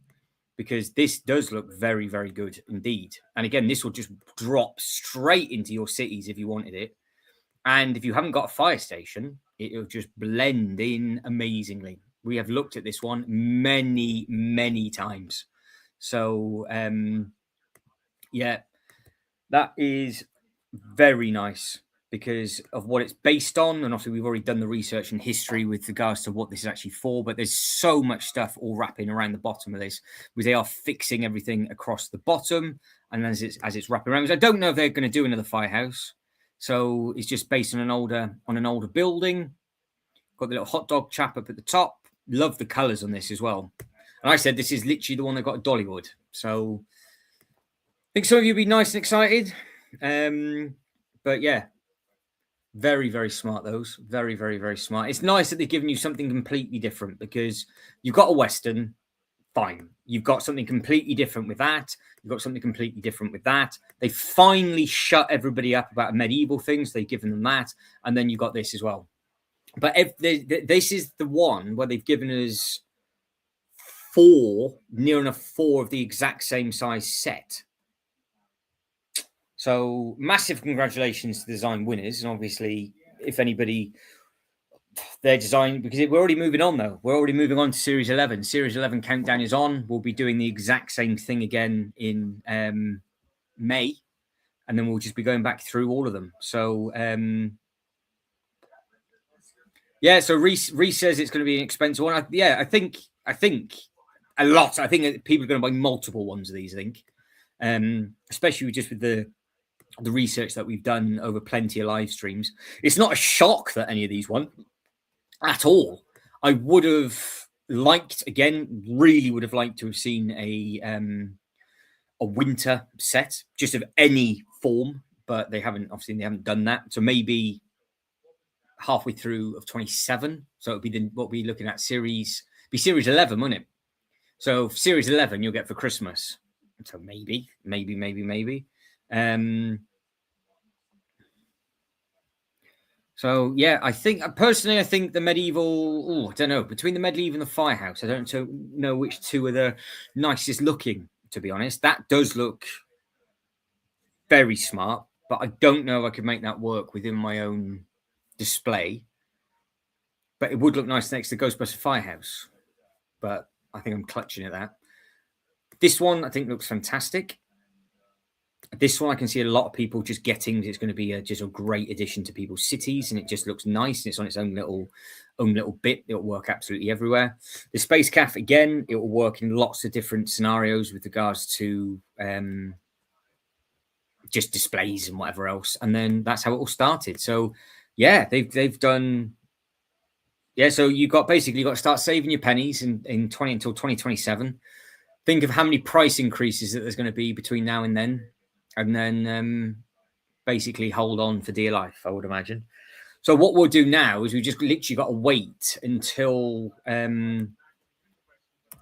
Speaker 1: because this does look very, very good indeed. And again, this will just drop straight into your cities if you wanted it. And if you haven't got a fire station, it'll just blend in amazingly. We have looked at this one many, many times. So, yeah, that is very nice because of what it's based on. And obviously, we've already done the research and history with regards to what this is actually for. But there's so much stuff all wrapping around the bottom of this, because they are fixing everything across the bottom. And as it's wrapping around, I don't know if they're going to do another firehouse. So it's just based on an older building. Got the little hot dog chap up at the top. Love the colours on this as well. And I said this is literally the one that got a Dollywood. So I think some of you will be nice and excited. But yeah, very, very smart, those. Very, very, very smart. It's nice that they've given you something completely different, because you've got a Western, fine. You've got something completely different with that. You've got something completely different with that. They finally shut everybody up about medieval things. They've given them that. And then you've got this as well. But this is the one where they've given us 4, near enough 4 of the exact same size set. So massive congratulations to the design winners. And obviously, if anybody, their design, because we're already moving on though. We're already moving on to Series 11. Series 11 countdown is on. We'll be doing the exact same thing again in May. And then we'll just be going back through all of them. So, yeah, so Reese says it's going to be an expensive one. I think a lot. I think that people are going to buy multiple ones of these, I think. Especially just with the research that we've done over plenty of live streams. It's not a shock that any of these won at all. I would have liked, again, really would have liked to have seen a winter set, just of any form, but they haven't done that. So maybe halfway through of 27. So it'll be what we're looking at series 11, wouldn't it? So series 11 you'll get for Christmas. So maybe. So yeah, I think the medieval. I don't know, between the medieval and the firehouse. I don't know which two are the nicest looking. To be honest, that does look very smart, but I don't know if I could make that work within my own display. But it would look nice next to the Ghostbuster Firehouse. But I think I'm clutching at that. This one I think looks fantastic. This one I can see a lot of people just getting. It's going to be just a great addition to people's cities, and it just looks nice. And it's on its own little bit. It'll work absolutely everywhere. The Space Cafe, again, it will work in lots of different scenarios with regards to just displays and whatever else. And then that's how it all started. So yeah, they've done. Yeah, so you got to start saving your pennies in 20 until 2027. Think of how many price increases that there's going to be between now and then basically hold on for dear life, I would imagine. So what we'll do now is we just literally got to wait until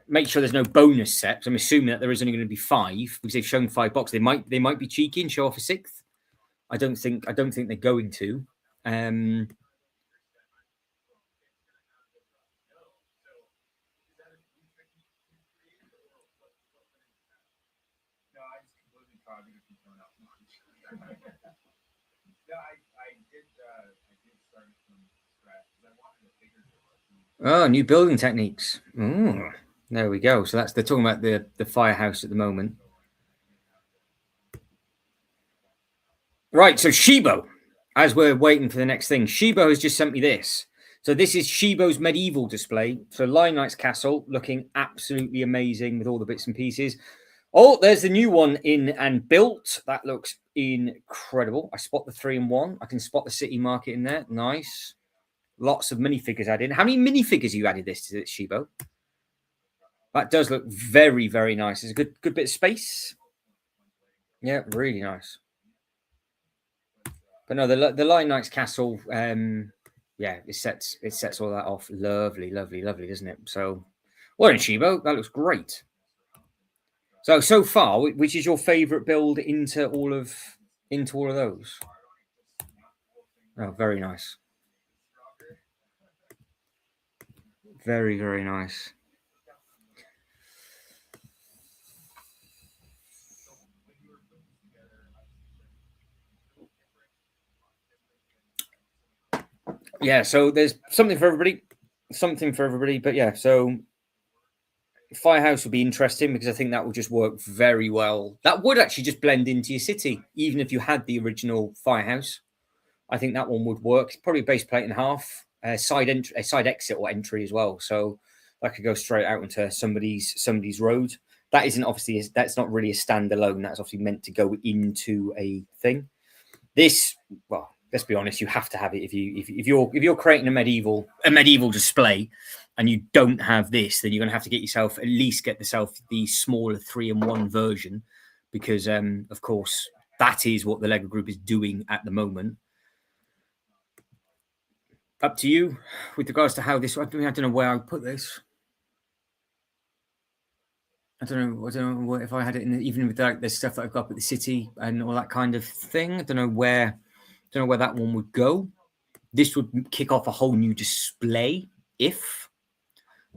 Speaker 1: make sure there's no bonus sets. I'm assuming that there is only going to be 5 because they've shown 5 boxes. They might be cheeky and show off a 6th. I don't think they're going to. Oh, new building techniques. Ooh, there we go. So they're talking about the firehouse at the moment. Right, so Shibo, as we're waiting for the next thing, Shibo has just sent me this. So this is Shibo's medieval display. So Lion Knight's Castle, looking absolutely amazing with all the bits and pieces. Oh, there's the new one in and built. That looks incredible. I spot the 3-in-1. I can spot the City Market in there. Nice. Lots of minifigures added. How many minifigures you added this to Shibo? That does look very, very nice. It's a good bit of space. Yeah, really nice. But no, the Lion Knight's castle, yeah, it sets all that off. Lovely, lovely, lovely, doesn't it? So, well done, Shibo. That looks great. So far, which is your favourite build into all of those? Oh, very nice. Very, very nice. Yeah, so there's something for everybody. But yeah, so Firehouse will be interesting because I think that will just work very well. That would actually just blend into your city, even if you had the original Firehouse. I think that one would work. It's probably a base plate and a half, side exit or entry as well. So that could go straight out into somebody's road. That isn't obviously, that's not really a standalone. That's obviously meant to go into a thing. This, well, let's be honest, you have to have it if you're creating a medieval display and you don't have this, then you're going to have to get yourself the smaller 3-in-1 version, because of course that is what the Lego Group is doing at the moment. Up to you with regards to how this. I don't know where I would put this. I don't know if I had it in even with like the stuff that I've got up at the city and all that kind of thing. I don't know where that one would go. This would kick off a whole new display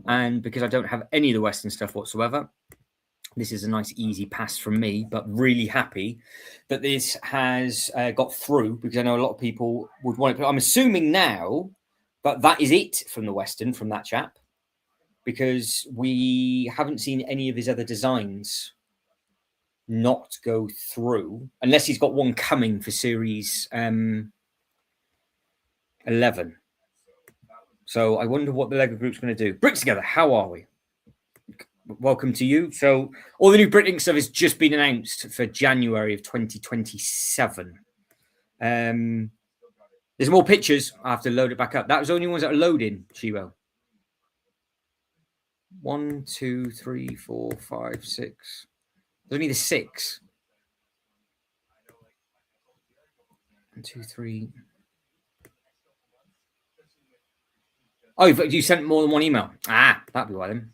Speaker 1: and because I don't have any of the Western stuff whatsoever, this is a nice easy pass from me, but really happy that this has got through, because I know a lot of people would want it. I'm assuming now that is it from the Western, from that chap, because we haven't seen any of his other designs not go through, unless he's got one coming for Series 11. So I wonder what the Lego Group's going to do. Bricks Together, how are we? Welcome to you. So all the new Bricklink stuff has just been announced for January of 2027. There's more pictures. I have to load it back up. That was the only ones that are loading, Shibo. 1, 2, 3, 4, 5, 6. There's only the 6. 1, 2, 3. Oh, you sent more than one email. That'd be why then.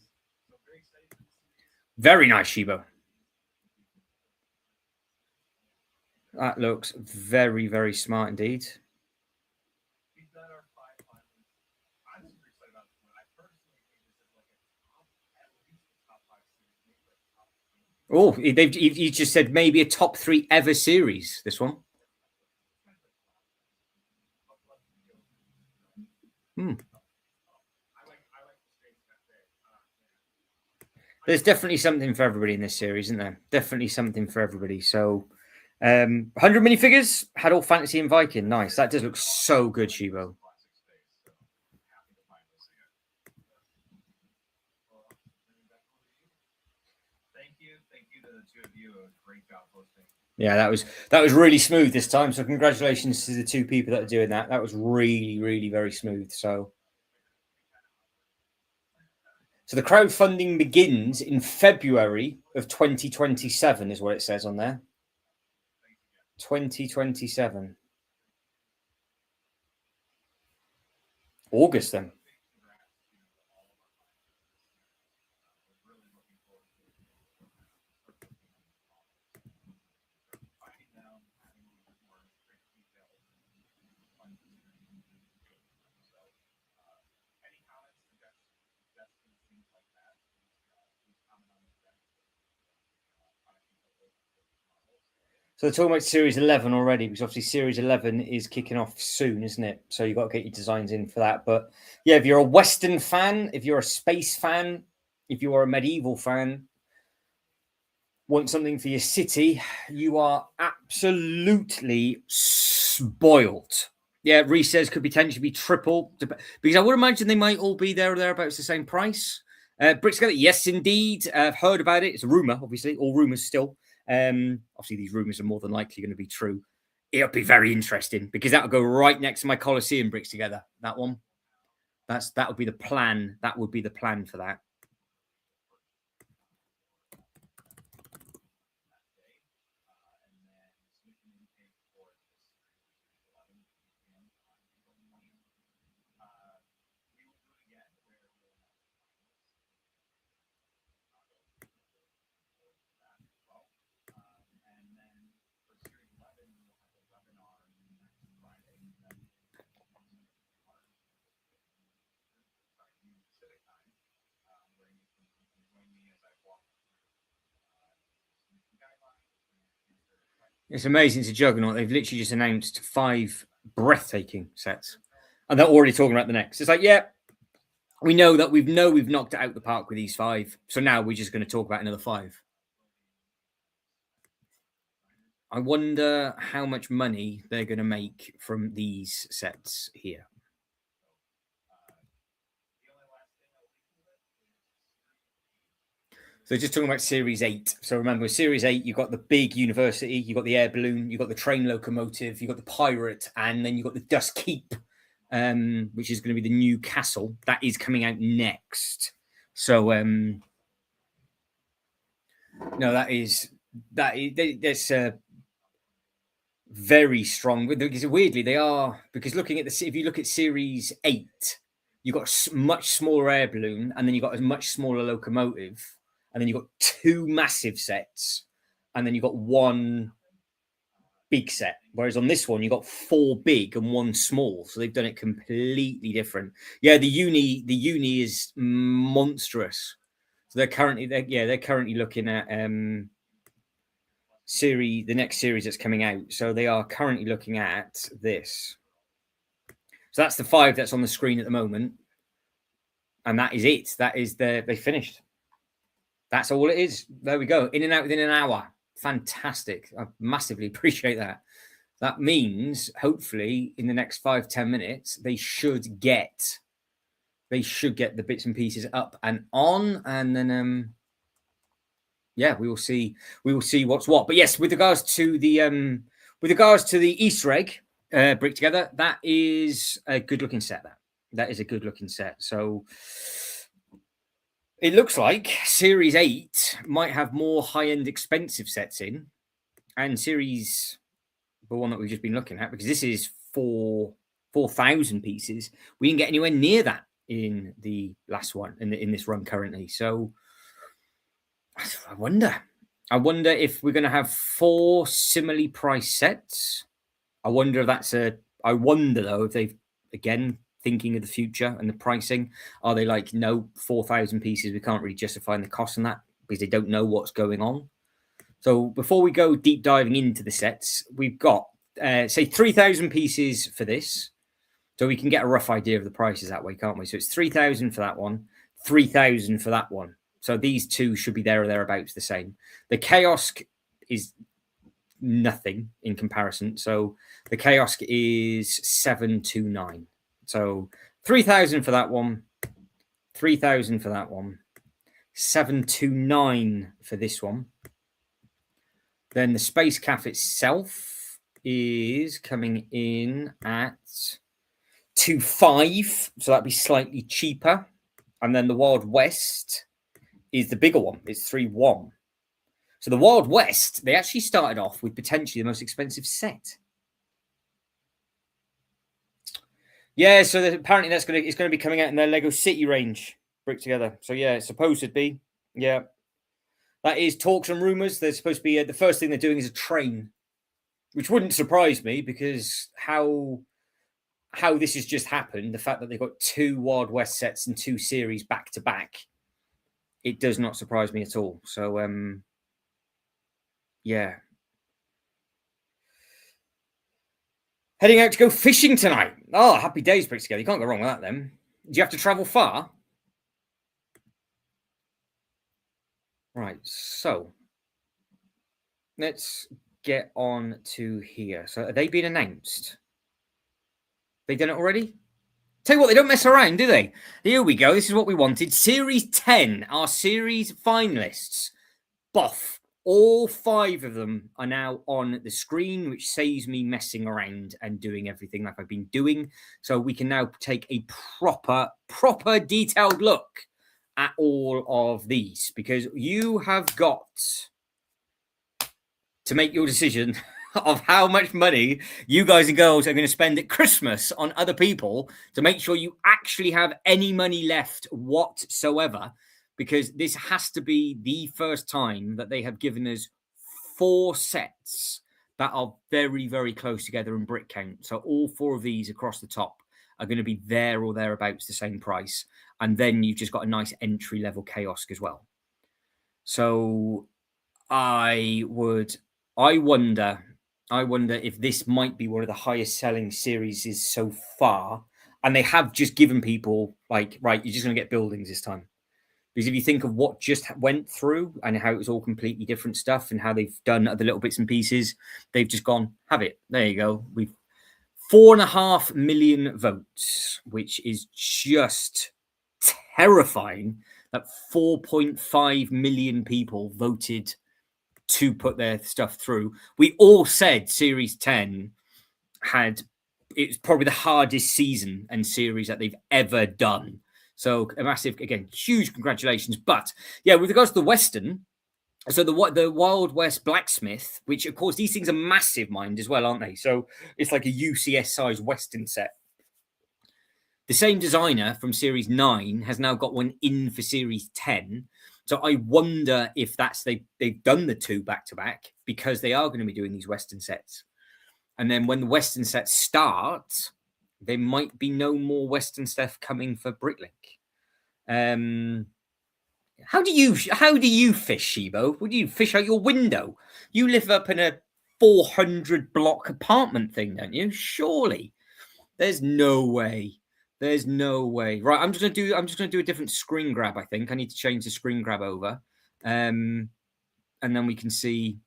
Speaker 1: Very nice, Shibo. That looks very, very smart indeed. Oh, he just said maybe a top 3 ever series, this one. There's definitely something for everybody in this series, isn't there? Definitely something for everybody. So 100 minifigures, had all fantasy and Viking. Nice. That does look so good, Shibo. Yeah, that was really smooth this time. So congratulations to the 2 people that are doing that. That was really, really very smooth. So the crowdfunding begins in February of 2027, is what it says on there. 2027. August then. So they're talking about Series 11 already, because obviously Series 11 is kicking off soon, isn't it? So you've got to get your designs in for that. But yeah, if you're a Western fan, if you're a space fan, if you are a medieval fan, want something for your city, you are absolutely spoiled. Yeah, Reese says could potentially be triple, because I would imagine they might all be there or thereabouts the same price. Bricks Together, yes, indeed. I've heard about it. It's a rumor, obviously. All rumors still. Obviously, these rumors are more than likely going to be true. It'll be very interesting because that'll go right next to my Colosseum Bricks Together. That one. That would be the plan. That would be the plan for that. It's amazing. It's a juggernaut. They've literally just announced 5 breathtaking sets, and they're already talking about the next. It's like, yeah, we know that we've knocked it out the park with these 5. So now we're just going to talk about another 5. I wonder how much money they're going to make from these sets here. So just talking about Series 8. So remember, with Series 8, you've got the big university, you've got the air balloon, you've got the train locomotive, you've got the pirate, and then you've got the Dust Keep, which is going to be the new castle. That is coming out next. So, no, that's very strong. Because weirdly, they are, because looking at if you look at Series 8, you've got a much smaller air balloon, and then you've got a much smaller locomotive. And then you've got 2 massive sets, and then you've got 1 big set. Whereas on this one, you've got 4 big and 1 small. So they've done it completely different. Yeah, the uni is monstrous. So they're currently looking at the next series that's coming out. So they are currently looking at this. So that's the 5 that's on the screen at the moment. And that is it. That is they finished. That's all it is. There we go. In and out within an hour. Fantastic. I massively appreciate that. That means hopefully in the next 5-10 minutes, they should get the bits and pieces up and on. And then we will see what's what. But yes, with regards to the Easter egg brick together, that is a good looking set. That is a good looking set. So it looks like Series 8 might have more high-end expensive sets in, and Series, the one that we've just been looking at, because this is 4,000 pieces. We didn't get anywhere near that in the last one, in this run currently. So I wonder if we're going to have 4 similarly priced sets. I wonder though if they've, again, thinking of the future and the pricing, are they like, no, 4,000 pieces, we can't really justify the cost on that because they don't know what's going on. So before we go deep diving into the sets, we've got say 3,000 pieces for this, so we can get a rough idea of the prices that way, can't we? So it's 3,000 for that one, 3,000 for that one. So these two should be there or thereabouts the same. The Kiosk is nothing in comparison. So the Kiosk is 729. So 3,000 for that one, 3,000 for that one, 729 for this one. Then the Space Calf itself is coming in at 2.5, so that'd be slightly cheaper. And then the Wild West is the bigger one. It's 3.1. So the Wild West, they actually started off with potentially the most expensive set. Yeah, so apparently it's going to be coming out in their Lego City range, brick together. So yeah, it's supposed to be. Yeah, that is talks and rumors. There's supposed to be the first thing they're doing is a train, which wouldn't surprise me because how this has just happened. The fact that they've got 2 Wild West sets and 2 series back to back, it does not surprise me at all. So yeah. Heading out to go fishing tonight. Oh, happy days, brick together. You can't go wrong with that then. Do you have to travel far? Right, so let's get on to here. So are they being announced? They done it already? Tell you what, they don't mess around, do they? Here we go. This is what we wanted. Series 10, our series finalists. Buff. All 5 of them are now on the screen, which saves me messing around and doing everything like I've been doing. So we can now take a proper detailed look at all of these, because you have got to make your decision of how much money you guys and girls are going to spend at Christmas on other people to make sure you actually have any money left whatsoever. Because this has to be the first time that they have given us 4 sets that are very, very close together in brick count. So all 4 of these across the top are going to be there or thereabouts the same price. And then you've just got a nice entry-level Kiosk as well. So I wonder I wonder if this might be one of the highest selling series so far. And they have just given people like, right, you're just going to get buildings this time. Because if you think of what just went through and how it was all completely different stuff and how they've done other little bits and pieces, they've just gone, have it. There you go. We've 4.5 million votes, which is just terrifying that 4.5 million people voted to put their stuff through. We all said Series 10 it's probably the hardest season and series that they've ever done. So a massive, again, huge congratulations. But yeah, with regards to the Western, so the Wild West Blacksmith, which of course these things are massive mind as well, aren't they? So it's like a UCS size Western set. The same designer from Series 9 has now got one in for Series 10. So I wonder if they've done the two back to back because they are going to be doing these Western sets. And then when the Western sets start, there might be no more Western stuff coming for Bricklink. How do you fish, Shibo? Would you fish out your window? You live up in a 400 block apartment thing, don't you? Surely. There's no way. There's no way. Right, I'm just gonna do a different screen grab, I think. I need to change the screen grab over. And then we can see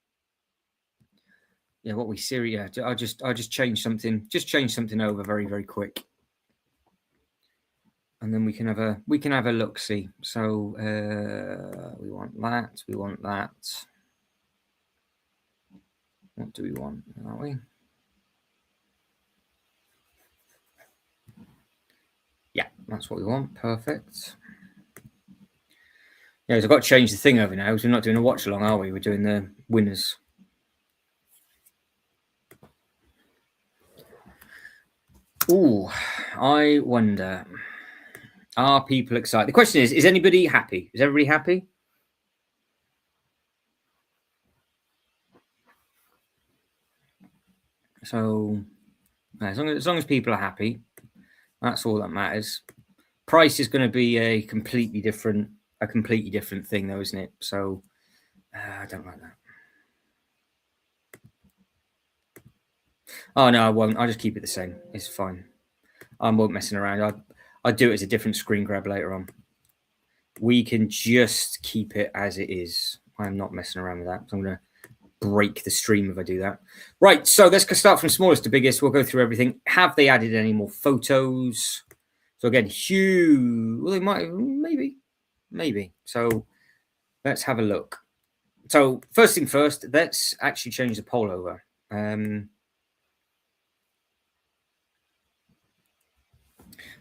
Speaker 1: what we see. Yeah, I'll just change something. Just change something over very, very quick. And then we can have a look see. So we want that. We want that. What do we want? Are we? Yeah, that's what we want. Perfect. Yeah, so I've got to change the thing over now because we're not doing a watch along, are we? We're doing the winners. Ooh, I wonder. Are people excited? The question is anybody happy? Is everybody happy? So as long as people are happy, that's all that matters. Price is going to be a completely different thing, though, isn't it? So I don't like that. Oh no, I won't. I'll just keep it the same. It's fine. I won't messing around. I'll do it as a different screen grab later on. We can just keep it as it is. I'm not messing around with that. So I'm going to break the stream if I do that. Right, so let's start from smallest to biggest. We'll go through everything. Have they added any more photos? So again, huge. Well, they might, maybe. So let's have a look. So first thing first, let's actually change the poll over.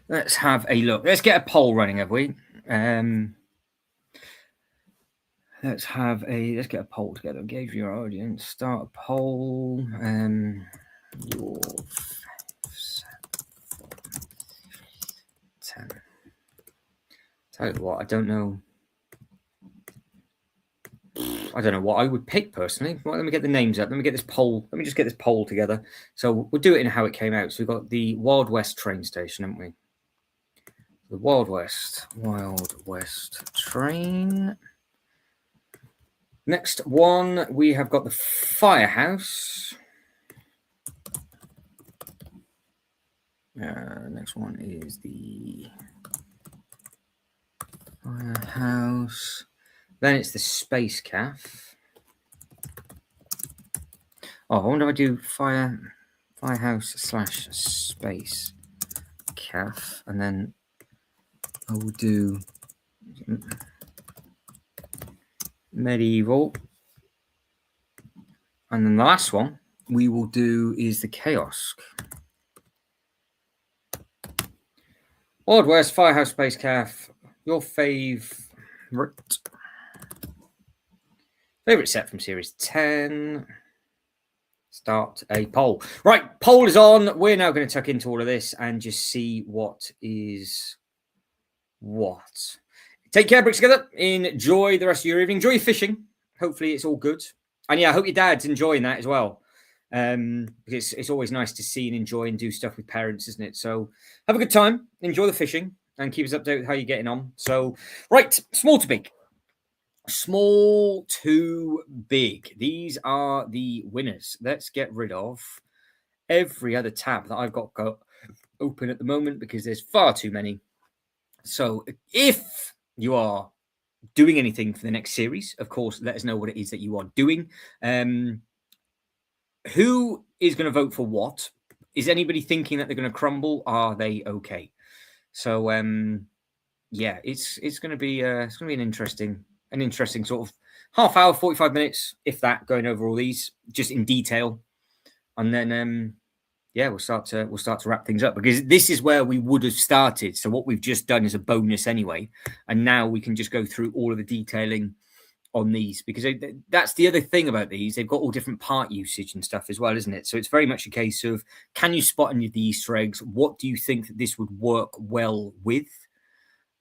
Speaker 1: Let's have a look. Let's get a poll running, have we? Let's get a poll together. Engage your audience. Start a poll. Your 10. Tell you what, I don't know what I would pick personally. Well, let me get the names up. Let me get this poll. Let me just get this poll together. So we'll do it in how it came out. So we've got the Wild West train station, haven't we? The Wild West train. Next one, we have got the firehouse. Next one is the firehouse. Then it's the space calf. Oh, I wonder if I do firehouse / space calf, and then I will do medieval, and then the last one we will do is the kiosk. Wild West, firehouse, space calf. Your favorite set from Series 10. Start a poll. Right, poll is on. We're now going to tuck into all of this and just see what is what. Take care, Bricks together. Enjoy the rest of your evening. Enjoy your fishing. Hopefully it's all good. And yeah, I hope your dad's enjoying that as well. Because it's always nice to see and enjoy and do stuff with parents, isn't it? So have a good time. Enjoy the fishing and keep us updated with how you're getting on. So, right, small to big. Small to big. These are the winners. Let's get rid of every other tab that I've got open at the moment because there's far too many. So if you are doing anything for the next series, of course, let us know what it is that you are doing. Who is going to vote for what? Is anybody thinking that they're going to crumble? Are they okay? So yeah, it's going to be an interesting sort of half hour, 45 minutes, if that, going over all these just in detail, and then yeah, we'll start to wrap things up because this is where we would have started. So what we've just done is a bonus anyway, and now we can just go through all of the detailing on these because that's the other thing about these. They've got all different part usage and stuff as well, isn't it? So it's very much a case of, can you spot any of the Easter eggs? What do you think that this would work well with?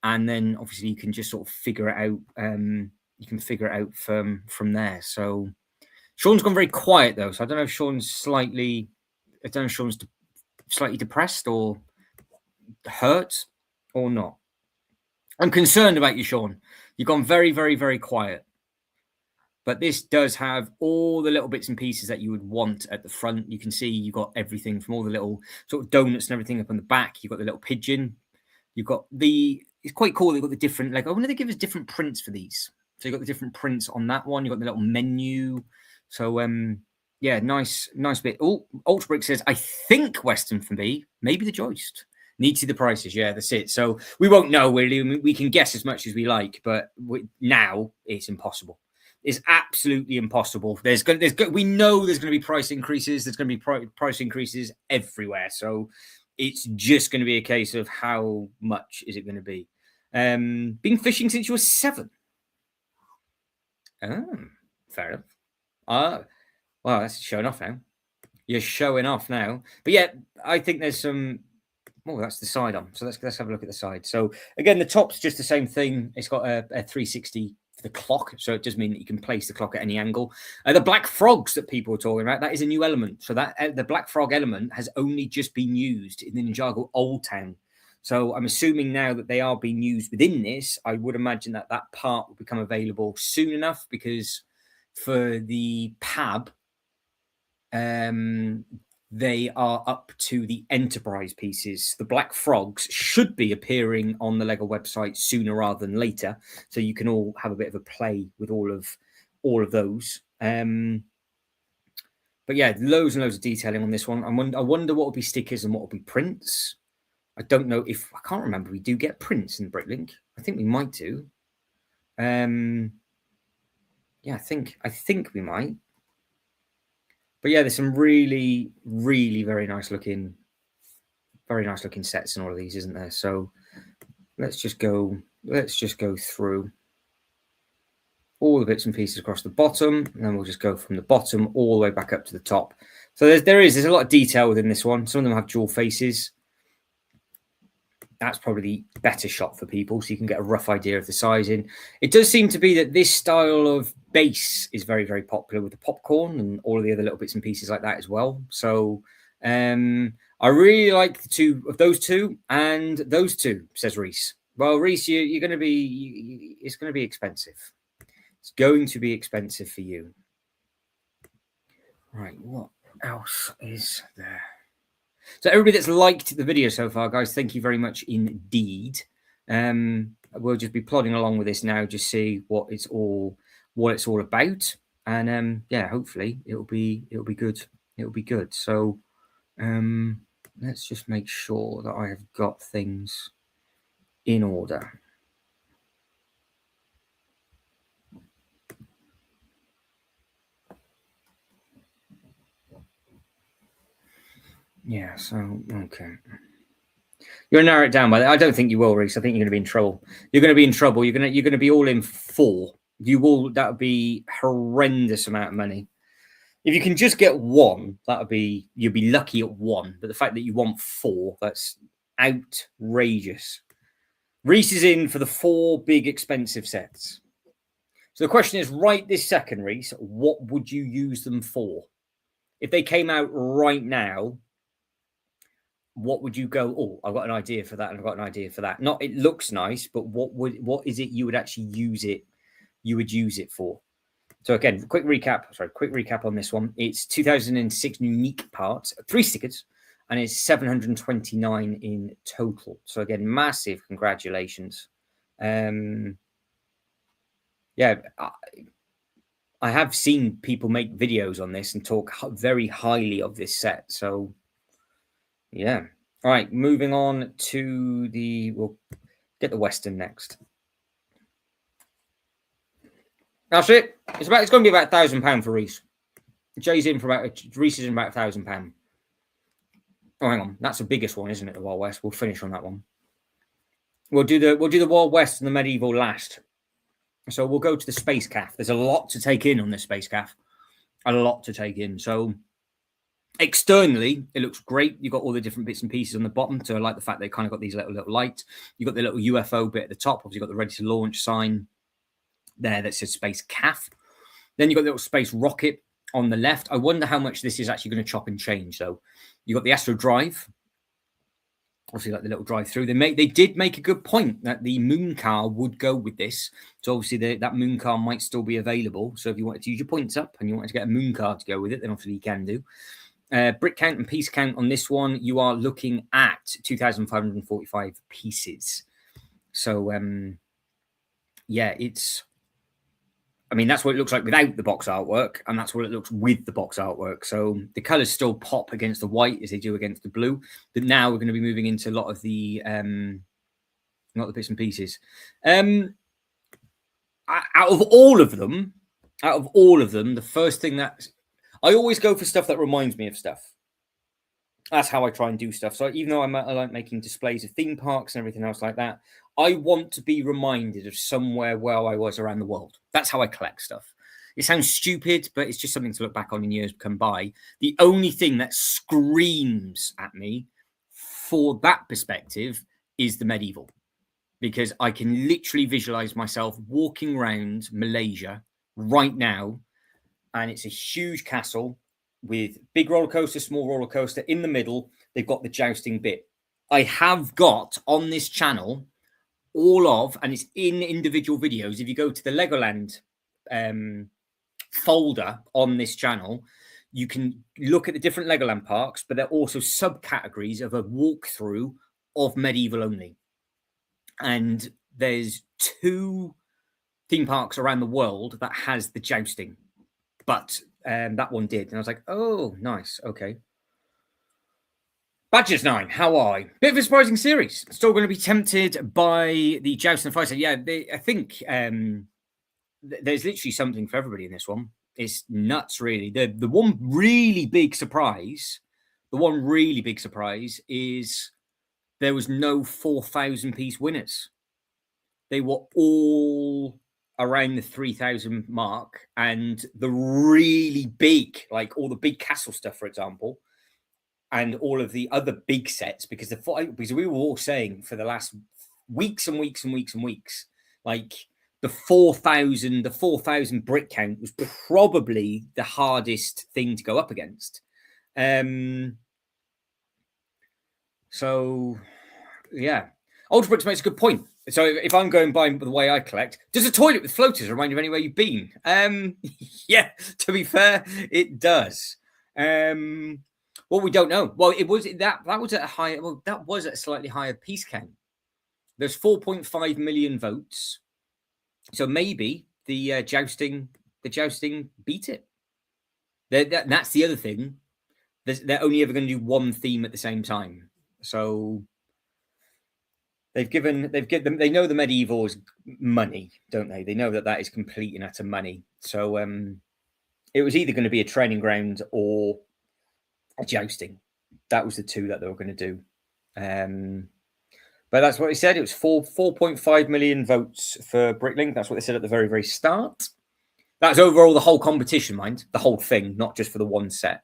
Speaker 1: And then obviously you can just sort of figure it out. You can figure it out from there. So Sean's gone very quiet though, so I don't know if Sean's slightly depressed or hurt or not. I'm concerned about you, Sean. You've gone very, very, very quiet. But this does have all the little bits and pieces that you would want at the front. You can see you've got everything from all the little sort of donuts and everything up on the back. You've got the little pigeon. You've got it's quite cool. They've got the different, like, I wonder if they give us different prints for these. So you've got the different prints on that one. You've got the little menu. So, yeah, nice bit. Oh, Ultrabrick says, I think Western for me, maybe the joist. Need to see the prices. Yeah, that's it. So we won't know, really. We can guess as much as we like, but now it's impossible. It's absolutely impossible. We know there's going to be price increases. There's going to be price increases everywhere. So it's just going to be a case of how much is it going to be. Been fishing since you were 7. Oh, fair enough. Well, that's showing off now. You're showing off now. But yeah, I think there's some. Oh, that's the side on. So let's have a look at the side. So again, the top's just the same thing. It's got a 360 for the clock, so it does mean that you can place the clock at any angle. The black frogs that people are talking about, that is a new element. So that the black frog element has only just been used in the Ninjago Old Town. So I'm assuming now that they are being used within this. I would imagine that part will become available soon enough because for the PAB, they are up to the Enterprise pieces. The Black Frogs should be appearing on the LEGO website sooner rather than later, so you can all have a bit of a play with all of those. But yeah, loads and loads of detailing on this one. I wonder what will be stickers and what will be prints. I don't know if I can't remember. We do get prints in Bricklink. I think we might do. Yeah, I think we might. But yeah, there's some really, really very nice looking sets in all of these, isn't there? So let's just go through all the bits and pieces across the bottom, and then we'll just go from the bottom all the way back up to the top. So there's a lot of detail within this one. Some of them have dual faces. That's probably the better shot for people, so you can get a rough idea of the sizing. It does seem to be that this style of base is very, very popular with the popcorn and all of the other little bits and pieces like that as well. So I really like the two of those two and those two, says Reese. Well, Reese, you're going to be, it's going to be expensive. It's going to be expensive for you. Right, what else is there? So everybody that's liked the video so far, guys, thank you very much indeed. We'll just be plodding along with this now, just see what it's all about, and yeah, hopefully it'll be good. It'll be good. So let's just make sure that I have got things in order. Yeah, so okay. You're gonna narrow it down by that. I don't think you will, Reese. I think you're gonna be in trouble. You're gonna be in trouble. You're gonna be all in 4. You will. That would be horrendous amount of money. If you can just get 1, you'll be lucky at 1. But the fact that you want 4, that's outrageous. Reese is in for the 4 big expensive sets. So the question is, right this second, Reese, what would you use them for? If they came out right now, what would you go, oh, I've got an idea for that, and I've got an idea for that. Not it looks nice, but what is it you would actually use you would use it for. So again, quick recap on this one. It's 2006 unique parts, 3 stickers, and it's 729 in total. So again, massive congratulations. Yeah, I have seen people make videos on this and talk very highly of this set. So yeah. All right, moving on to we'll get the Western next. That's it. It's going to be about £1,000 for Reese. Reese is in about £1,000. Oh, hang on, that's the biggest one, isn't it? The Wild West. We'll finish on that one. We'll do the Wild West and the medieval last. So we'll go to the Space Calf. There's a lot to take in on this Space Calf. A lot to take in. So externally, it looks great. You've got all the different bits and pieces on the bottom. So I like the fact they kind of got these little lights. You've got the little UFO bit at the top. Obviously, you've got the ready to launch sign there that says Space Calf. Then you've got the little space rocket on the left. I wonder how much this is actually going to chop and change. So you've got the Astro Drive. Obviously, like the little drive through. They did make a good point that the moon car would go with this. So obviously that moon car might still be available. So if you wanted to use your points up and you wanted to get a moon car to go with it, then obviously you can do. Brick count and piece count on this one, you are looking at 2,545 pieces. So yeah, that's what it looks like without the box artwork, and that's what it looks with the box artwork. So the colors still pop against the white as they do against the blue. But now we're going to be moving into a lot of the bits and pieces. Out of all of them, the first thing that I always go for stuff that reminds me of stuff. That's how I try and do stuff. So even though I like making displays of theme parks and everything else like that, I want to be reminded of somewhere where I was around the world. That's how I collect stuff. It sounds stupid, but it's just something to look back on in years come by. The only thing that screams at me for that perspective is the medieval, because I can literally visualize myself walking around Malaysia right now, and it's a huge castle with big roller coaster, small roller coaster. In the middle, they've got the jousting bit. I have got on this channel and it's in individual videos. If you go to the Legoland folder on this channel, you can look at the different Legoland parks, but they're also subcategories of a walkthrough of medieval only. And there's 2 theme parks around the world that has the jousting, but that one did. And I was like, oh, nice. Okay. Badgers 9, how are I? Bit of a surprising series. Still going to be tempted by the joust and fight. So yeah, I think there's literally something for everybody in this one. It's nuts, really. The one really big surprise is there was no 4,000 piece winners. They were all around the 3,000 mark, and the really big, like all the big castle stuff, for example, and all of the other big sets, because we were all saying for the last weeks and weeks and weeks and weeks, like the 4,000 brick count was probably the hardest thing to go up against. So yeah, Ultra Bricks makes a good point. So if I'm going by the way I collect, does a toilet with floaters remind you of anywhere you've been? Yeah, to be fair, it does. Well, we don't know. Well, it was that was at a higher. Well, that was at a slightly higher piece count. There's 4.5 million votes, so maybe the jousting beat it. That's the other thing. They're only ever going to do one theme at the same time. So they know the medieval is money, don't they? They know that is complete and utter money. So it was either going to be a training ground or a jousting. That was the 2 that they were going to do. But that's what he said. It was 4.5 million votes for Bricklink. That's what they said at the very, very start. That's overall the whole competition, mind. The whole thing, not just for the one set.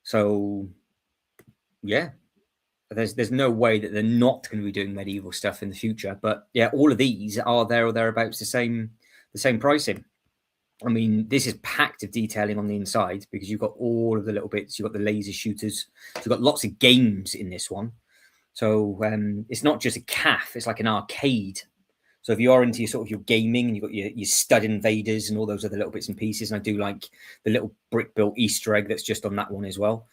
Speaker 1: So, yeah. There's no way that they're not going to be doing medieval stuff in the future. But, yeah, all of these are there or thereabouts the same pricing. I mean, this is packed of detailing on the inside because you've got all of the little bits. You've got the laser shooters. You've got lots of games in this one. So it's not just a calf. It's like an arcade. So if you are into your sort of your gaming and you've got your stud invaders and all those other little bits and pieces, and I do like the little brick built Easter egg that's just on that one as well.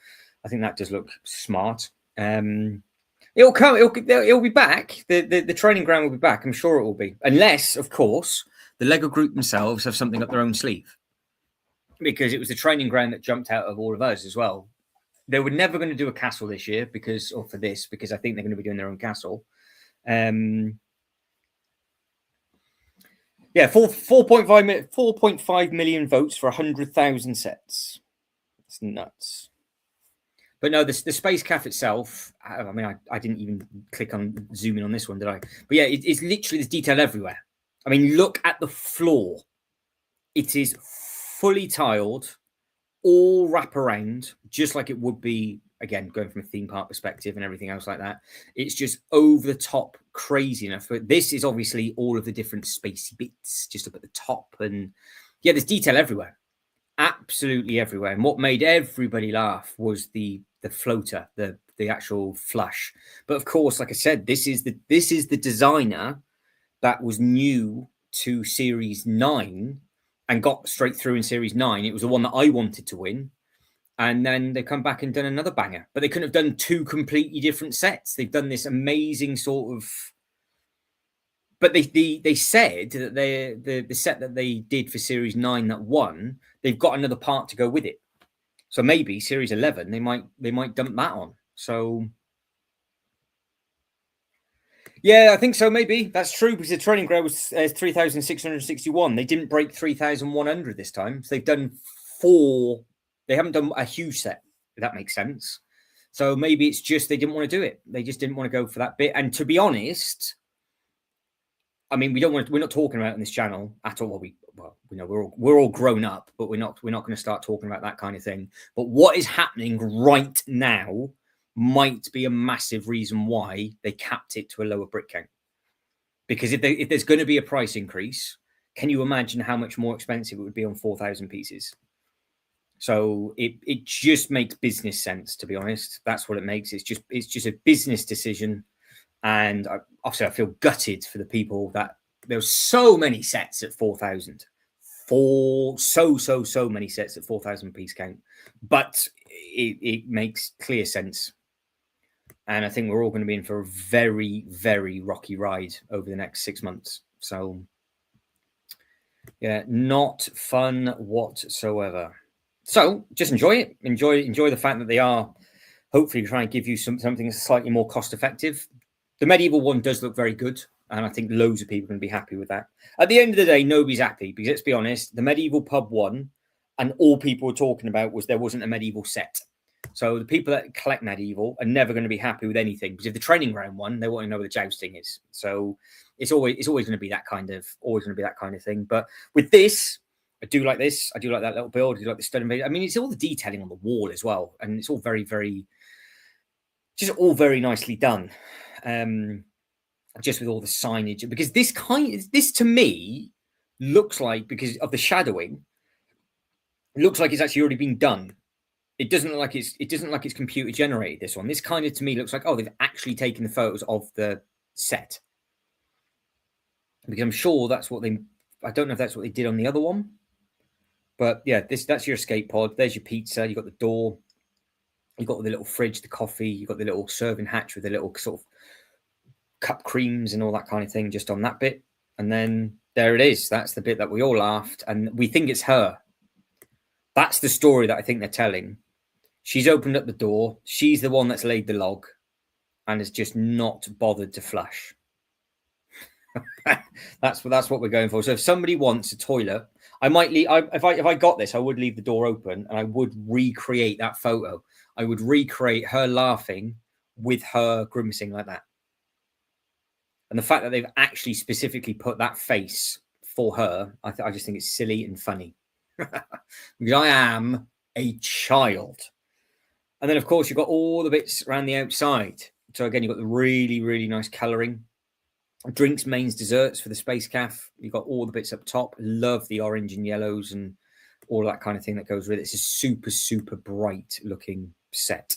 Speaker 1: I think that does look smart. It'll come. It'll be back. The training ground will be back. I'm sure it will be, unless, of course, the Lego group themselves have something up their own sleeve, because it was the training ground that jumped out of all of us as well. They were never going to do a castle this year because I think they're going to be doing their own castle. Yeah, 4.5 million votes for 100,000 sets. It's nuts. But no, the Space Cafe itself, I mean, I didn't even click on zoom in on this one, did I? But yeah, it's literally, there's detail everywhere. I mean, look at the floor. It is fully tiled, all wrap around, just like it would be, again, going from a theme park perspective and everything else like that. It's just over the top crazy enough. But this is obviously all of the different spacey bits just up at the top. And yeah, there's detail everywhere. Absolutely everywhere. And what made everybody laugh was the floater, the actual flush. But of course, like I said, this is the designer that was new to Series 9 and got straight through in Series 9. It was the one that I wanted to win. And then they've come back and done another banger. But they couldn't have done two completely different sets. They've done this amazing sort of... But they said that the set that they did for Series 9 that won, they've got another part to go with it. So maybe Series 11, they might dump that on. So... yeah, I think so. Maybe that's true, because the training ground was 3,661. They didn't break 3,100 this time. So they've done 4. They haven't done a huge set, if that makes sense. So maybe it's just they didn't want to do it. They just didn't want to go for that bit. And to be honest, I mean, we're not talking about it on this channel at all. We're all grown up, but we're not going to start talking about that kind of thing. But what is happening right now might be a massive reason why they capped it to a lower brick count. Because if there's going to be a price increase, can you imagine how much more expensive it would be on 4,000 pieces? So it just makes business sense, to be honest. That's what it makes. It's just a business decision. And obviously I feel gutted for the people that there's so many sets at 4,000. So many sets at 4,000 piece count. But it makes clear sense. And I think we're all going to be in for a very, very rocky ride over the next 6 months. So, yeah, not fun whatsoever. So just enjoy it. Enjoy the fact that they are hopefully trying to give you something slightly more cost effective. The medieval one does look very good. And I think loads of people are going to be happy with that. At the end of the day, nobody's happy, because let's be honest, the medieval pub won, and all people were talking about was there wasn't a medieval set. So the people that collect medieval are never going to be happy with anything, because if the training ground won, they want to know where the jousting is. So it's always going to be that kind of thing. But with this, I do like this. I do like that little build. I do like the stud invader. I mean, it's all the detailing on the wall as well, and it's all very, very, just all very nicely done. Just with all the signage, because this to me looks like, because of the shadowing, looks like it's actually already been done. It doesn't look like it's computer generated, this one. This kind of, to me, looks like, oh, they've actually taken the photos of the set. Because I'm sure that's what I don't know if that's what they did on the other one. But yeah, that's your escape pod. There's your pizza. You've got the door. You've got the little fridge, the coffee. You've got the little serving hatch with the little sort of cup creams and all that kind of thing just on that bit. And then there it is. That's the bit that we all laughed. And we think it's her. That's the story that I think they're telling. She's opened up the door. She's the one that's laid the log and has just not bothered to flush. That's what we're going for. So if somebody wants a toilet, I might leave. If I got this, I would leave the door open and I would recreate that photo. I would recreate her laughing with her grimacing like that. And the fact that they've actually specifically put that face for her, I just think it's silly and funny. Because I am a child. And then, of course, you've got all the bits around the outside. So, again, you've got the really, really nice colouring. Drinks, mains, desserts for the Space Cafe. You've got all the bits up top. Love the orange and yellows and all that kind of thing that goes with it. It's a super, super bright looking set.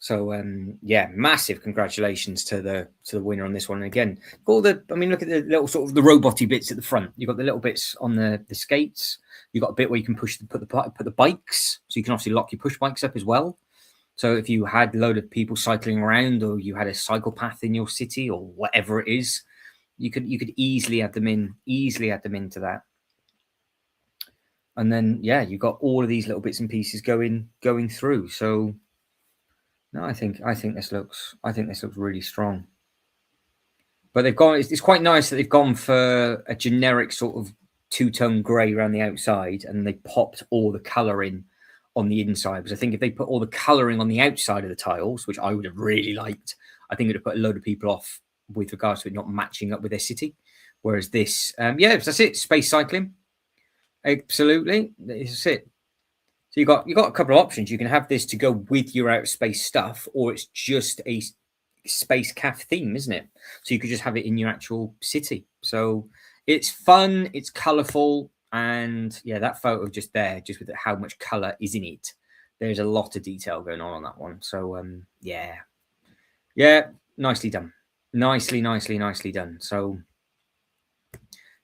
Speaker 1: So yeah, massive congratulations to the winner on this one. And again, all the, I mean, look at the little sort of the roboty bits at the front. You've got the little bits on the skates. You've got a bit where you can put the bikes, so you can obviously lock your push bikes up as well. So if you had a load of people cycling around, or you had a cycle path in your city, or whatever it is, you could easily add them into that. And then yeah, you've got all of these little bits and pieces going through. So no, I think this looks really strong. But they've gone. It's quite nice that they've gone for a generic sort of two-tone grey around the outside, and they popped all the colour in on the inside. Because I think if they put all the colouring on the outside of the tiles, which I would have really liked, I think it would have put a load of people off with regards to it not matching up with their city. Whereas this, yeah, that's it. Space cycling, absolutely, that's it. So you got a couple of options. You can have this to go with your outer space stuff, or it's just a space cafe theme, isn't it? So you could just have it in your actual city. So it's fun, it's colourful, and yeah, that photo just there, just with how much colour is in it, there's a lot of detail going on that one. So yeah, nicely done, nicely done. So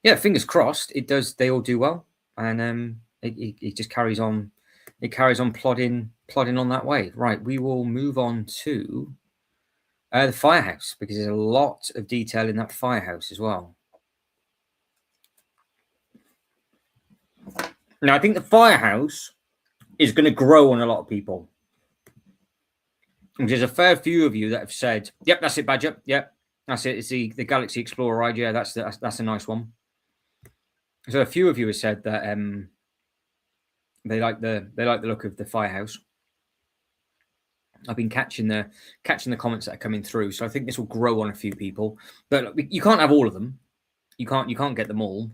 Speaker 1: yeah, fingers crossed it does. They all do well, and it just carries on. It carries on plodding on that way. Right, we will move on to the firehouse, because there's a lot of detail in that firehouse as well. Now, I think the firehouse is going to grow on a lot of people. There's a fair few of you that have said, "Yep, that's it, Badger. Yep, that's it. It's the Galaxy Explorer ride. Yeah, that's a nice one." So a few of you have said that they like the look of the firehouse. I've been catching the comments that are coming through, so I think this will grow on a few people. But you can't have all of them. You can't get them all.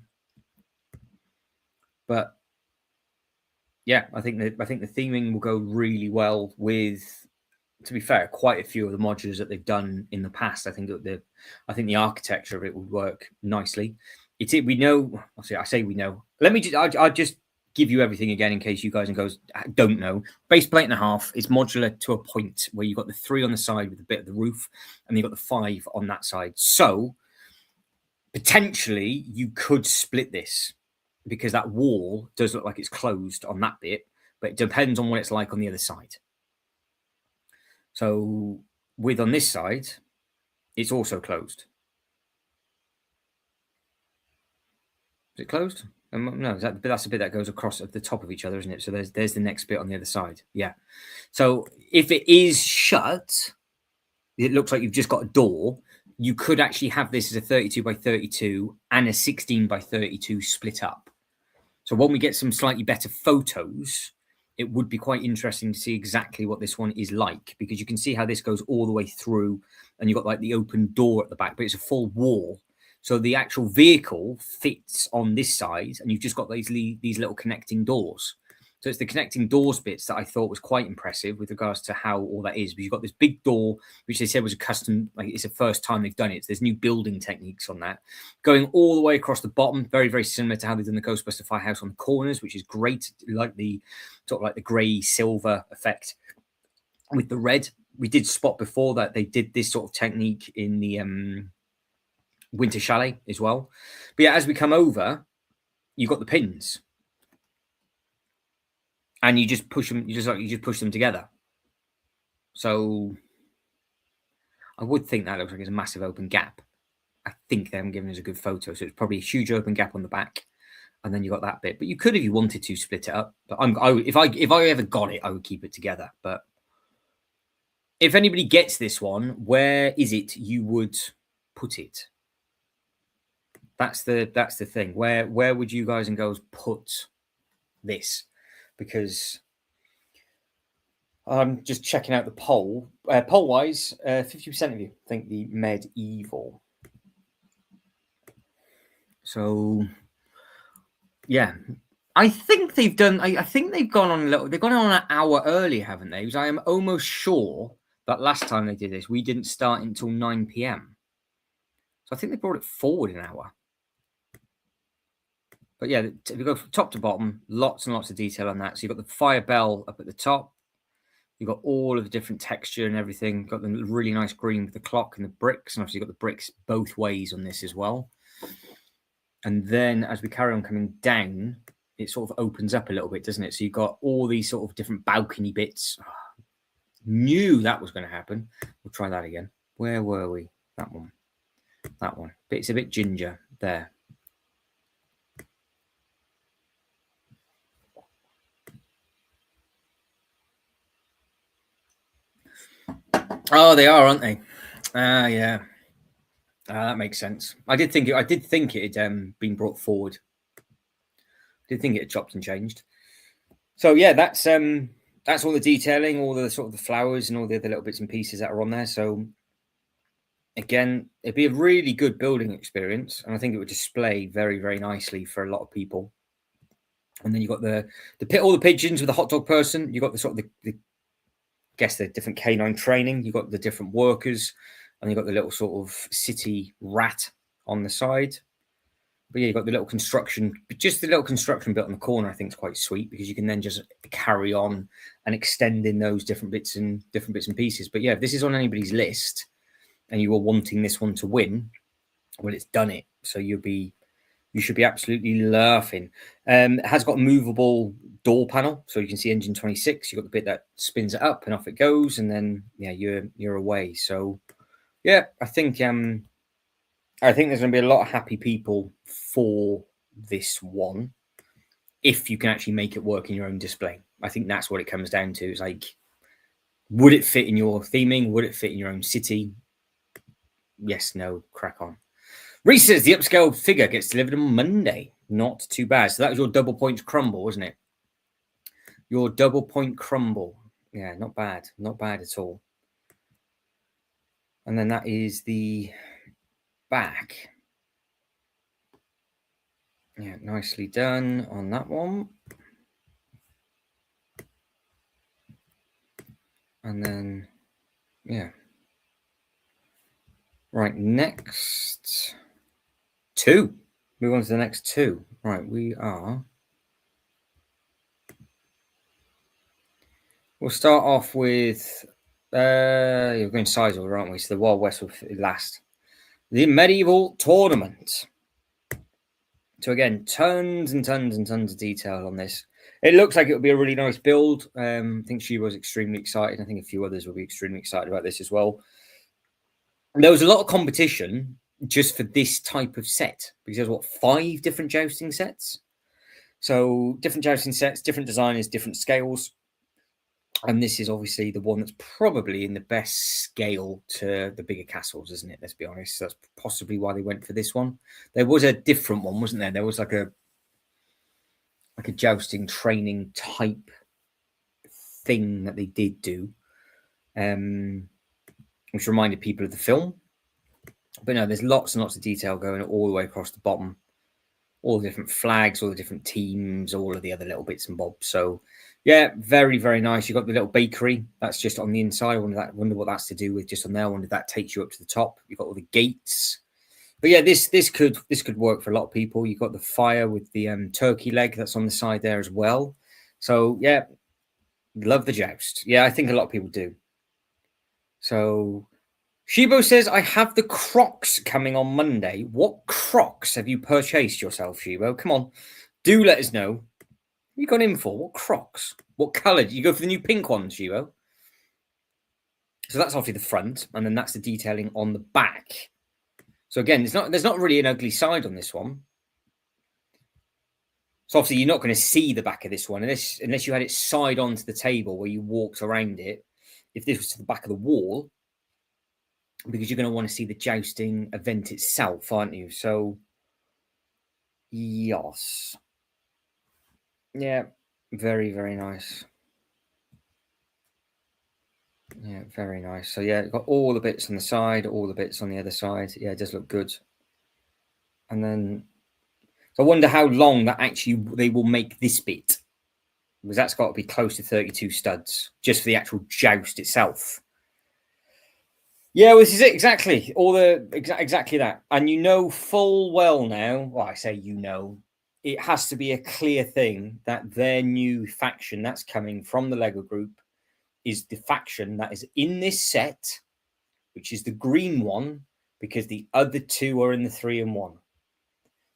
Speaker 1: But yeah, I think the theming will go really well with, to be fair, quite a few of the modules that they've done in the past. I think the architecture of it would work nicely. We know. I say we know. Let me I'll just give you everything again in case you guys and girls don't know. Base plate and a half. It's modular to a point where you've got the 3 on the side with a bit of the roof, and you've got the 5 on that side. So potentially you could split this, because that wall does look like it's closed on that bit, but it depends on what it's like on the other side. So on this side, it's also closed. Is it closed? No, that's a bit that goes across at the top of each other, isn't it? So there's the next bit on the other side. Yeah. So if it is shut, it looks like you've just got a door. You could actually have this as a 32 by 32 and a 16 by 32 split up. So when we get some slightly better photos, it would be quite interesting to see exactly what this one is like, because you can see how this goes all the way through, and you've got like the open door at the back, but it's a full wall. So the actual vehicle fits on this side, and you've just got these little connecting doors. So it's the connecting doors bits that I thought was quite impressive with regards to how all that is. But you've got this big door, which they said was a custom, like it's the first time they've done it. So there's new building techniques on that. Going all the way across the bottom, very, very similar to how they've done the Ghostbuster Firehouse on the corners, which is great. Like the sort of like the grey silver effect with the red. We did spot before that they did this sort of technique in the Winter Chalet as well. But yeah, as we come over, you've got the pins. And you just push them. You just push them together. So I would think that looks like it's a massive open gap. I think they haven't given us a good photo, so it's probably a huge open gap on the back, and then you got that bit. But you could, if you wanted to, split it up. But if I ever got it, I would keep it together. But if anybody gets this one, where is it you would put it? That's the thing. Where would you guys and girls put this? Because I'm just checking out the poll. Poll-wise, 50% of you think the medieval. So, yeah, I think they've done. I think they've gone on a little. They've gone on an hour early, haven't they? Because I am almost sure that last time they did this, we didn't start until 9 p.m. So I think they brought it forward an hour. But yeah, if you go from top to bottom, lots and lots of detail on that. So you've got the fire bell up at the top. You've got all of the different texture and everything. Got the really nice green with the clock and the bricks. And obviously you've got the bricks both ways on this as well. And then as we carry on coming down, it sort of opens up a little bit, doesn't it? So you've got all these sort of different balcony bits. Oh, knew that was going to happen. We'll try that again. Where were we? That one. That one. But it's a bit ginger there. Oh, they are, aren't they? Yeah. That makes sense. I did think it had been brought forward. I did think it had chopped and changed. So yeah, that's all the detailing, all the sort of the flowers and all the other little bits and pieces that are on there. So again, it'd be a really good building experience, and I think it would display very, very nicely for a lot of people. And then you've got all the pigeons with the hot dog person. You've got the sort of the different canine training. You've got the different workers, and you've got the little sort of city rat on the side. But yeah, you've got the little construction, just the little construction bit on the corner. I think is quite sweet because you can then just carry on and extend in those different bits and pieces. But yeah, if this is on anybody's list and you were wanting this one to win, well, it's done it. So you should be absolutely laughing. It has got a movable door panel, so you can see engine 26. You've got the bit that spins it up and off it goes, and then yeah, you're away. So yeah, I think there's going to be a lot of happy people for this one if you can actually make it work in your own display. I think that's what it comes down to. It's like, would it fit in your theming? Would it fit in your own city? Yes, no, crack on. Reese says the upscale figure gets delivered on Monday. Not too bad. So that was your double point crumble, wasn't it? Your double point crumble. Yeah, not bad. Not bad at all. And then that is the back. Yeah, nicely done on that one. And then, yeah. Right, next two. Move on to the next two. Right, we'll start off with, you're going size order, aren't we? So the Wild West will last. The Medieval Tournament. So again, tons and tons and tons of detail on this. It looks like it'll be a really nice build. I think she was extremely excited. I think a few others will be extremely excited about this as well. There was a lot of competition just for this type of set because there's 5 different jousting sets. So different jousting sets, different designers, different scales. And this is obviously the one that's probably in the best scale to the bigger castles, isn't it? Let's be honest. So that's possibly why they went for this one. There was a different one, wasn't there? There was like a jousting training type thing that they did do, which reminded people of the film. But no, there's lots and lots of detail going all the way across the bottom. All the different flags, all the different teams, all of the other little bits and bobs. So yeah, very, very nice. You've got the little bakery. That's just on the inside. I wonder what that's to do with just on there. I wonder if that takes you up to the top. You've got all the gates. But yeah, this could work for a lot of people. You've got the fire with the turkey leg that's on the side there as well. So yeah, love the joust. Yeah, I think a lot of people do. So Shibo says, I have the Crocs coming on Monday. What Crocs have you purchased yourself, Shibo? Come on, do let us know. What you gone in for? What Crocs? What colour? Do you go for the new pink ones, Shibo? So that's obviously the front, and then that's the detailing on the back. So again, there's not really an ugly side on this one. So obviously you're not going to see the back of this one unless you had it side onto the table where you walked around it. If this was to the back of the wall, because you're going to want to see the jousting event itself, aren't you? So yes. Yeah, very, very nice. Yeah, very nice. So yeah, got all the bits on the side, all the bits on the other side. Yeah, it does look good. And then, so I wonder how long that actually they will make this bit, because that's got to be close to 32 studs just for the actual joust itself. Yeah, well, this is it exactly. Exactly that, and you know full well now. Well, I say it has to be a clear thing that their new faction that's coming from the Lego group is the faction that is in this set, which is the green one, because the other two are in the 3 and 1.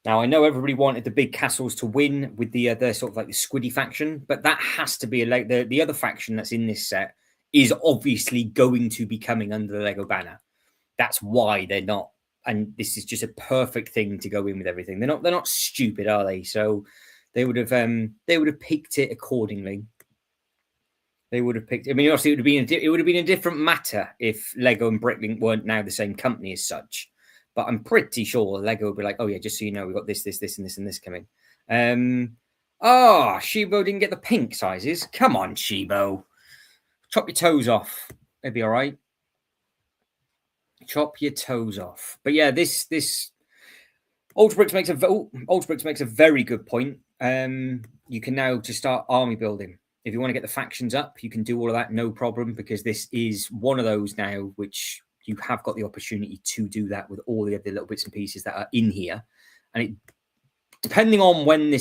Speaker 1: Now, I know everybody wanted the big castles to win with the other sort of like the squiddy faction, but that has to be the other faction that's in this set is obviously going to be coming under the Lego banner. That's why they're not, and this is just a perfect thing to go in with everything. They're not stupid, are they? So they would have picked it accordingly. They would have picked. I mean, obviously, it would have been a different matter if Lego and Bricklink weren't now the same company as such. But I'm pretty sure Lego would be like, oh yeah, just so you know, we've got this, and this coming. Shibo didn't get the pink sizes. Come on, Shibo. Chop your toes off. It'd be all right. Chop your toes off. But yeah, this Ultra Bricks makes a very good point. You can now just start army building. If you want to get the factions up, you can do all of that, no problem, because this is one of those now which you have got the opportunity to do that with all the other little bits and pieces that are in here. And it, depending on when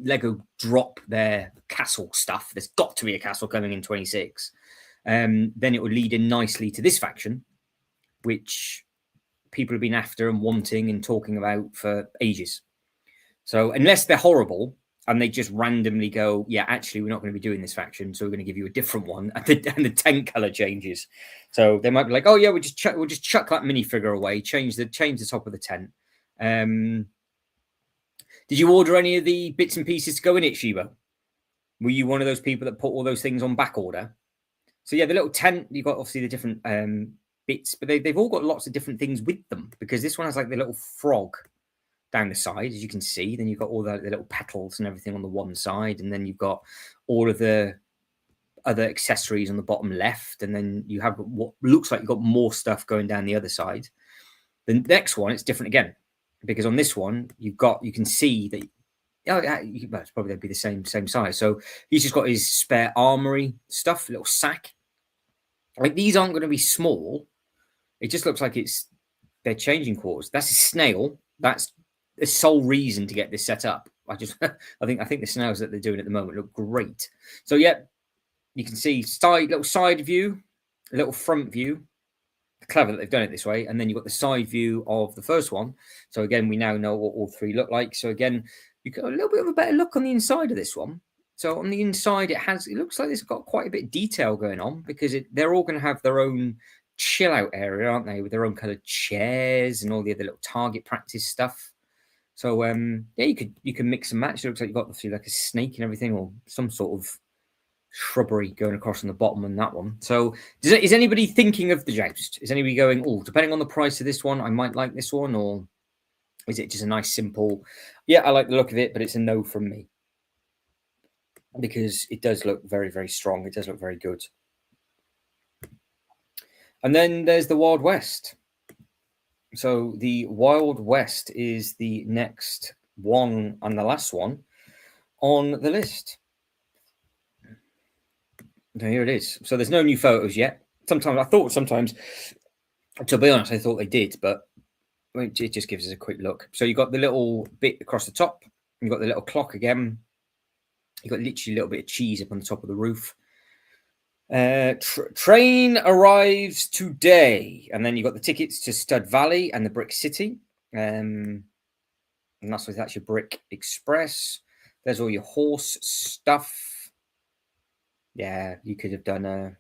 Speaker 1: Lego drop their castle stuff, there's got to be a castle coming in 26. Then it would lead in nicely to this faction, which people have been after and wanting and talking about for ages. So unless they're horrible and they just randomly go, yeah, actually, we're not going to be doing this faction, so we're going to give you a different one, and the tent color changes. So they might be like, oh yeah, we'll just chuck that minifigure away, change the top of the tent. Did you order any of the bits and pieces to go in it, Shiba? Were you one of those people that put all those things on back order? So yeah, the little tent, you've got obviously the different bits, but they've all got lots of different things with them, because this one has like the little frog down the side, as you can see. Then you've got all the little petals and everything on the one side, and then you've got all of the other accessories on the bottom left, and then you have what looks like you've got more stuff going down the other side. The next one, it's different again, because on this one you can see that it's probably they'd be the same size. So he's just got his spare armory stuff, little sack. Like, these aren't going to be small. It just looks like they're changing quarters. That's a snail. That's the sole reason to get this set up. I think the snails that they're doing at the moment look great. So yeah, you can see little side view, a little front view. Clever that they've done it this way. And then you've got the side view of the first one. So again, we now know what all three look like. So again, you got a little bit of a better look on the inside of this one. So on the inside, it looks like it's got quite a bit of detail going on, because they're all going to have their own chill out area, aren't they? With their own coloured chairs and all the other little target practice stuff. So yeah, you can mix and match. It looks like you've got obviously like a snake and everything, or some sort of shrubbery going across on the bottom on that one. So is anybody thinking of the joust? Is anybody going, oh, depending on the price of this one, I might like this one? Or is it just a nice simple, yeah, I like the look of it, but it's a no from me? Because it does look very, very strong. It does look very good. And then there's the Wild West. So the Wild West is the next one and the last one on the list. So here it is. So there's no new photos yet. Sometimes, to be honest, I thought they did, but it just gives us a quick look. So you've got the little bit across the top. You've got the little clock again. You've got literally a little bit of cheese up on the top of the roof. Train arrives today. And then you've got the tickets to Stud Valley and the Brick City. And that's your Brick Express. There's all your horse stuff. Yeah, you could have done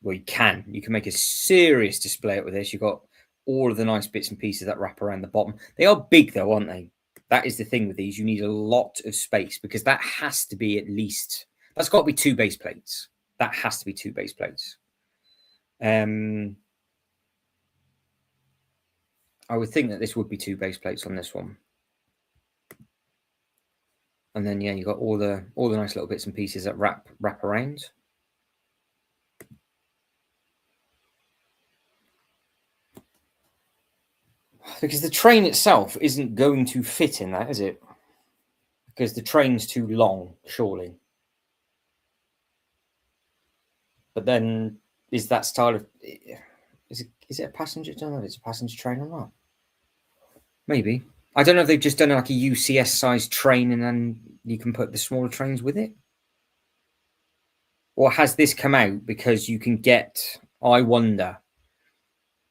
Speaker 1: well, you can make a serious display with this. You've got all of the nice bits and pieces that wrap around the bottom. They are big though, aren't they? That is the thing with these. You need a lot of space, because that has to be that's got to be 2 base plates. That has to be 2 base plates. I would think that this would be 2 base plates on this one. And then, yeah, you've got all the nice little bits and pieces that wrap around. Because the train itself isn't going to fit in that, is it? Because the train's too long, surely. But then, is that style of... Is it a passenger? I don't know if it's a passenger train or not. Maybe. I don't know if they've just done like a UCS-sized train and then you can put the smaller trains with it. Or has this come out because you can get, I wonder,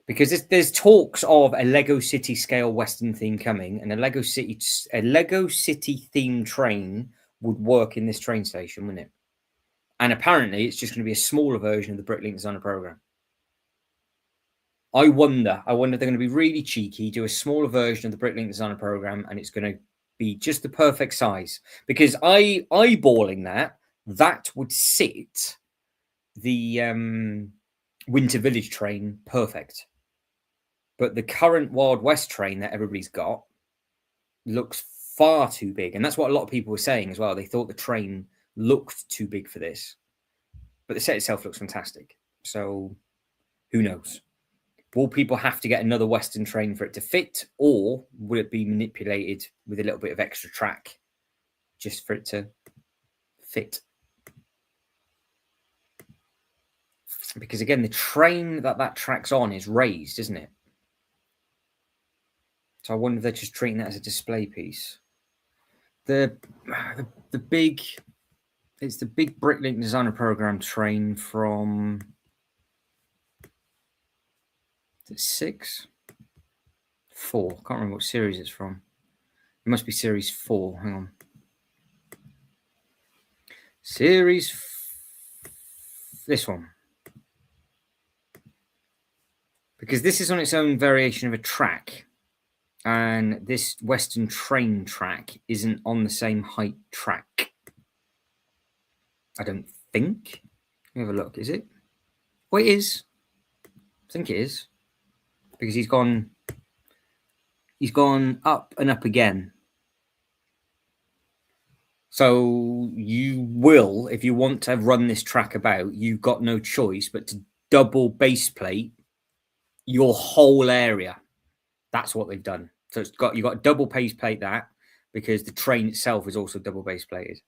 Speaker 1: because there's talks of a Lego City scale Western theme coming, and a Lego City themed train would work in this train station, wouldn't it? And apparently it's just going to be a smaller version of the Bricklink Designer program. I wonder if they're going to be really cheeky, do a smaller version of the Bricklink Designer program, and it's going to be just the perfect size. Because eyeballing that would sit the Winter Village train perfect. But the current Wild West train that everybody's got looks far too big. And that's what a lot of people were saying as well. They thought the train looked too big for this. But the set itself looks fantastic. So who knows? Will people have to get another Western train for it to fit? Or will it be manipulated with a little bit of extra track just for it to fit? Because again, the train that track's on is raised, isn't it? So I wonder if they're just treating that as a display piece. The big, it's the big Bricklink Designer program train from, is it 6? 4. Can't remember what series it's from. It must be series 4. Hang on. This one. Because this is on its own variation of a track. And this Western train track isn't on the same height track. I don't think. Let me have a look. Is it? Oh, it is. I think it is. Because he's gone up and up again. So you will, if you want to run this track about, you've got no choice but to double base plate your whole area. That's what they've done. So you've got to double base plate that, because the train itself is also double base plated.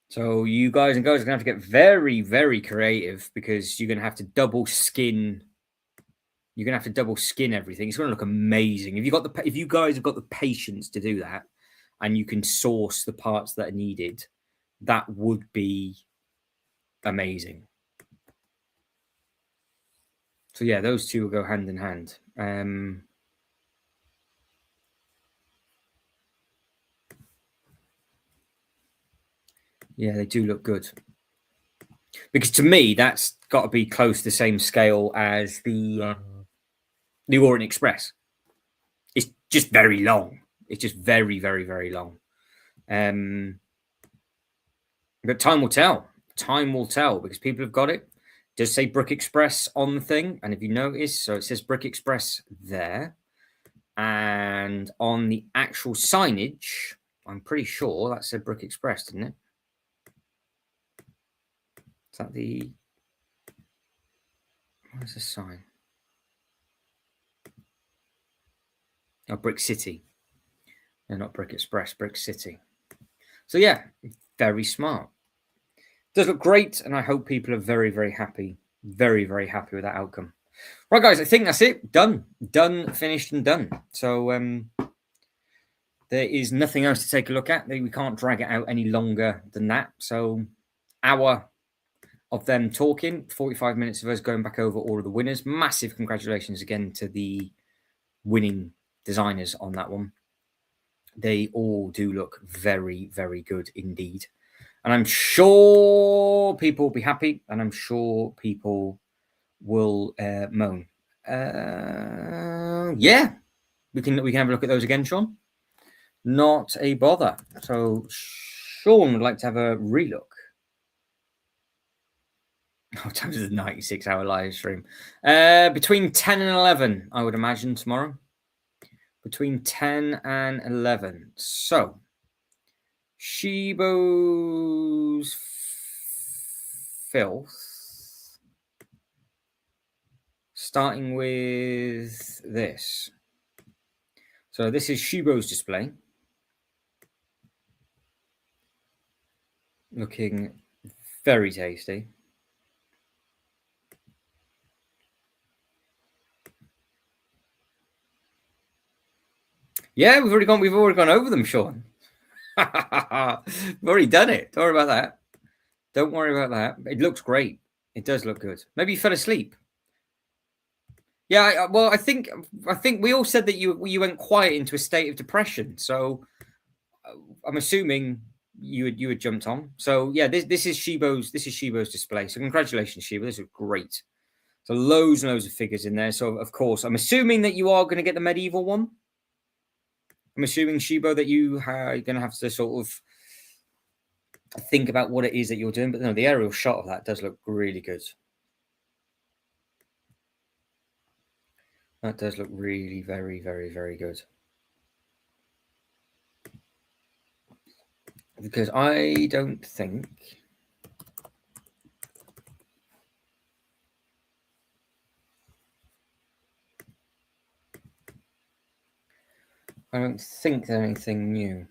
Speaker 1: So you guys and girls are going to have to get very, very creative, because you're going to have to double skin. You're going to have to double skin everything. It's going to look amazing. If you guys have got the patience to do that, and you can source the parts that are needed, that would be amazing. So yeah, those two will go hand in hand. Yeah, they do look good. Because to me, that's got to be close to the same scale as the Orient Express. It's just very long. It's just very, very, very long. But time will tell. Time will tell, because people have got it. It does say Brick Express on the thing. And if you notice, so it says Brick Express there. And on the actual signage, I'm pretty sure that said Brick Express, didn't it? Is that the... Where's the sign? Oh, Brick City. No, not Brick Express, Brick City. So yeah, very smart. Does look great, and I hope people are very, very happy. Very, very happy with that outcome. Right, guys, I think that's it. Done, finished, and done. So there is nothing else to take a look at. We can't drag it out any longer than that. So hour of them talking, 45 minutes of us going back over all of the winners. Massive congratulations again to the winning designers on that one. They all do look very, very good indeed. And I'm sure people will be happy, and I'm sure people will moan. Yeah, we can have a look at those again, Sean. Not a bother. So Sean would like to have a relook. What time is the 96-hour live stream? Between 10 and 11, I would imagine, tomorrow. Between 10 and 11. So, Shibo's Filth. Starting with this. So this is Shibo's display. Looking very tasty. Yeah, we've already gone over them, Sean. We've already done it. Don't worry about that. Don't worry about that. It looks great. It does look good. Maybe you fell asleep. Yeah, well, I think we all said that you went quiet into a state of depression. So I'm assuming you had jumped on. So yeah, this is Shibo's display. So congratulations, Shibo. This is great. So loads and loads of figures in there. So of course, I'm assuming that you are going to get the medieval one. I'm assuming, Shibo, that you are going to have to sort of think about what it is that you're doing. But no, the aerial shot of that does look really good. That does look really very, very, very good. Because I don't think... there's anything new.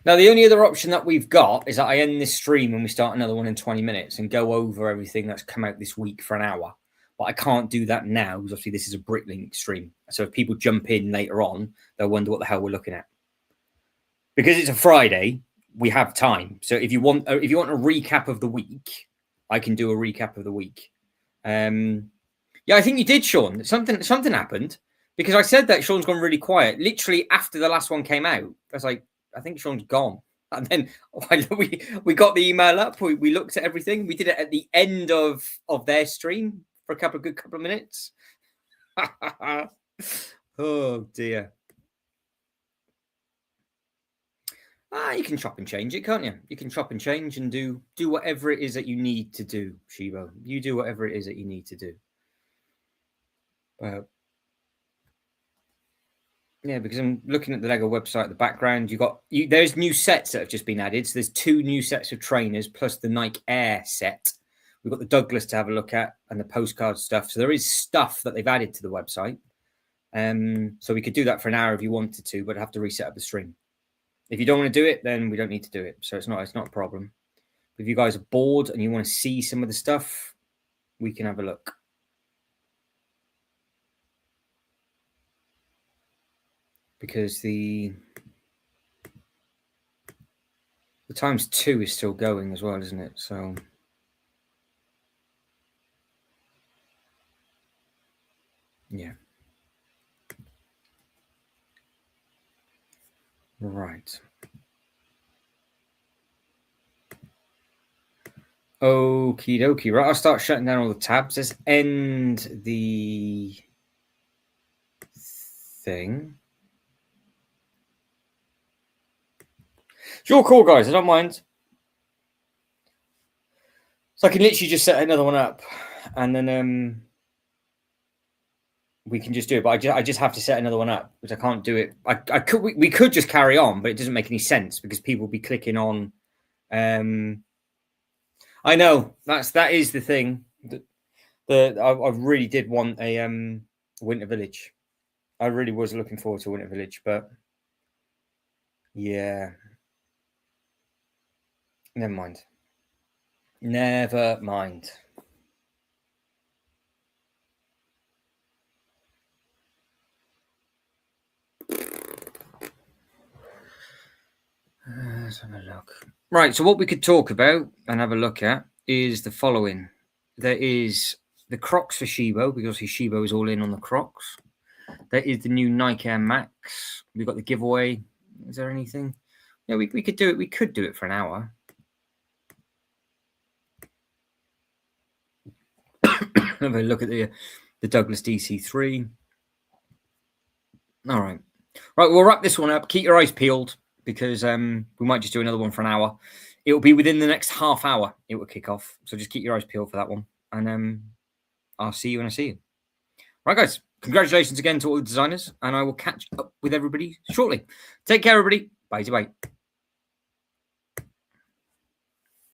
Speaker 1: Now, the only other option that we've got is that I end this stream and we start another one in 20 minutes and go over everything that's come out this week for an hour. But I can't do that now because obviously this is a Bricklink stream. So if people jump in later on, they'll wonder what the hell we're looking at. Because it's a Friday, we have time. So if you want a recap of the week, I can do a recap of the week. Yeah, I think you did, Sean. Something happened because I said that Sean's gone really quiet. Literally after the last one came out, I was like, I think Sean's gone. And then we got the email up. We looked at everything. We did it at the end of their stream for a couple of minutes. Oh dear. You can chop and change it, can't you? You can chop and change and do whatever it is that you need to do, Shibo. You do whatever it is that you need to do. Yeah, because I'm looking at the Lego website in the background. There's new sets that have just been added. So there's 2 new sets of trainers plus the Nike Air set. We've got the Douglas to have a look at and the postcard stuff. So there is stuff that they've added to the website. So we could do that for an hour if you wanted to, but I'd have to reset up the stream. If you don't want to do it, then we don't need to do it. So it's not a problem. If you guys are bored and you want to see some of the stuff, we can have a look. Because the ×2 is still going as well, isn't it? So yeah. Right. Okie dokie. Right, I'll start shutting down all the tabs. Let's end the thing. It's your call, guys. I don't mind. So I can literally just set another one up, and then we can just do it. But I just have to set another one up because I can't do it. We could just carry on, but it doesn't make any sense because people will be clicking on. I know that is the thing. I really did want a Winter Village. I really was looking forward to Winter Village, but yeah, never mind. Never mind. Let's have a look. Right, so what we could talk about and have a look at is the following. There is the Crocs for Shibo, because Shibo is all in on the Crocs. There is the new Nike Air Max. We've got the giveaway. Is there anything? Yeah, we could do it. We could do it for an hour. Have a look at the Douglas DC3. All right. Right, we'll wrap this one up. Keep your eyes peeled because we might just do another one for an hour. It will be within the next half hour. It will kick off. So just keep your eyes peeled for that one. And I'll see you when I see you. Right, guys. Congratulations again to all the designers. And I will catch up with everybody shortly. Take care, everybody. Bye-bye.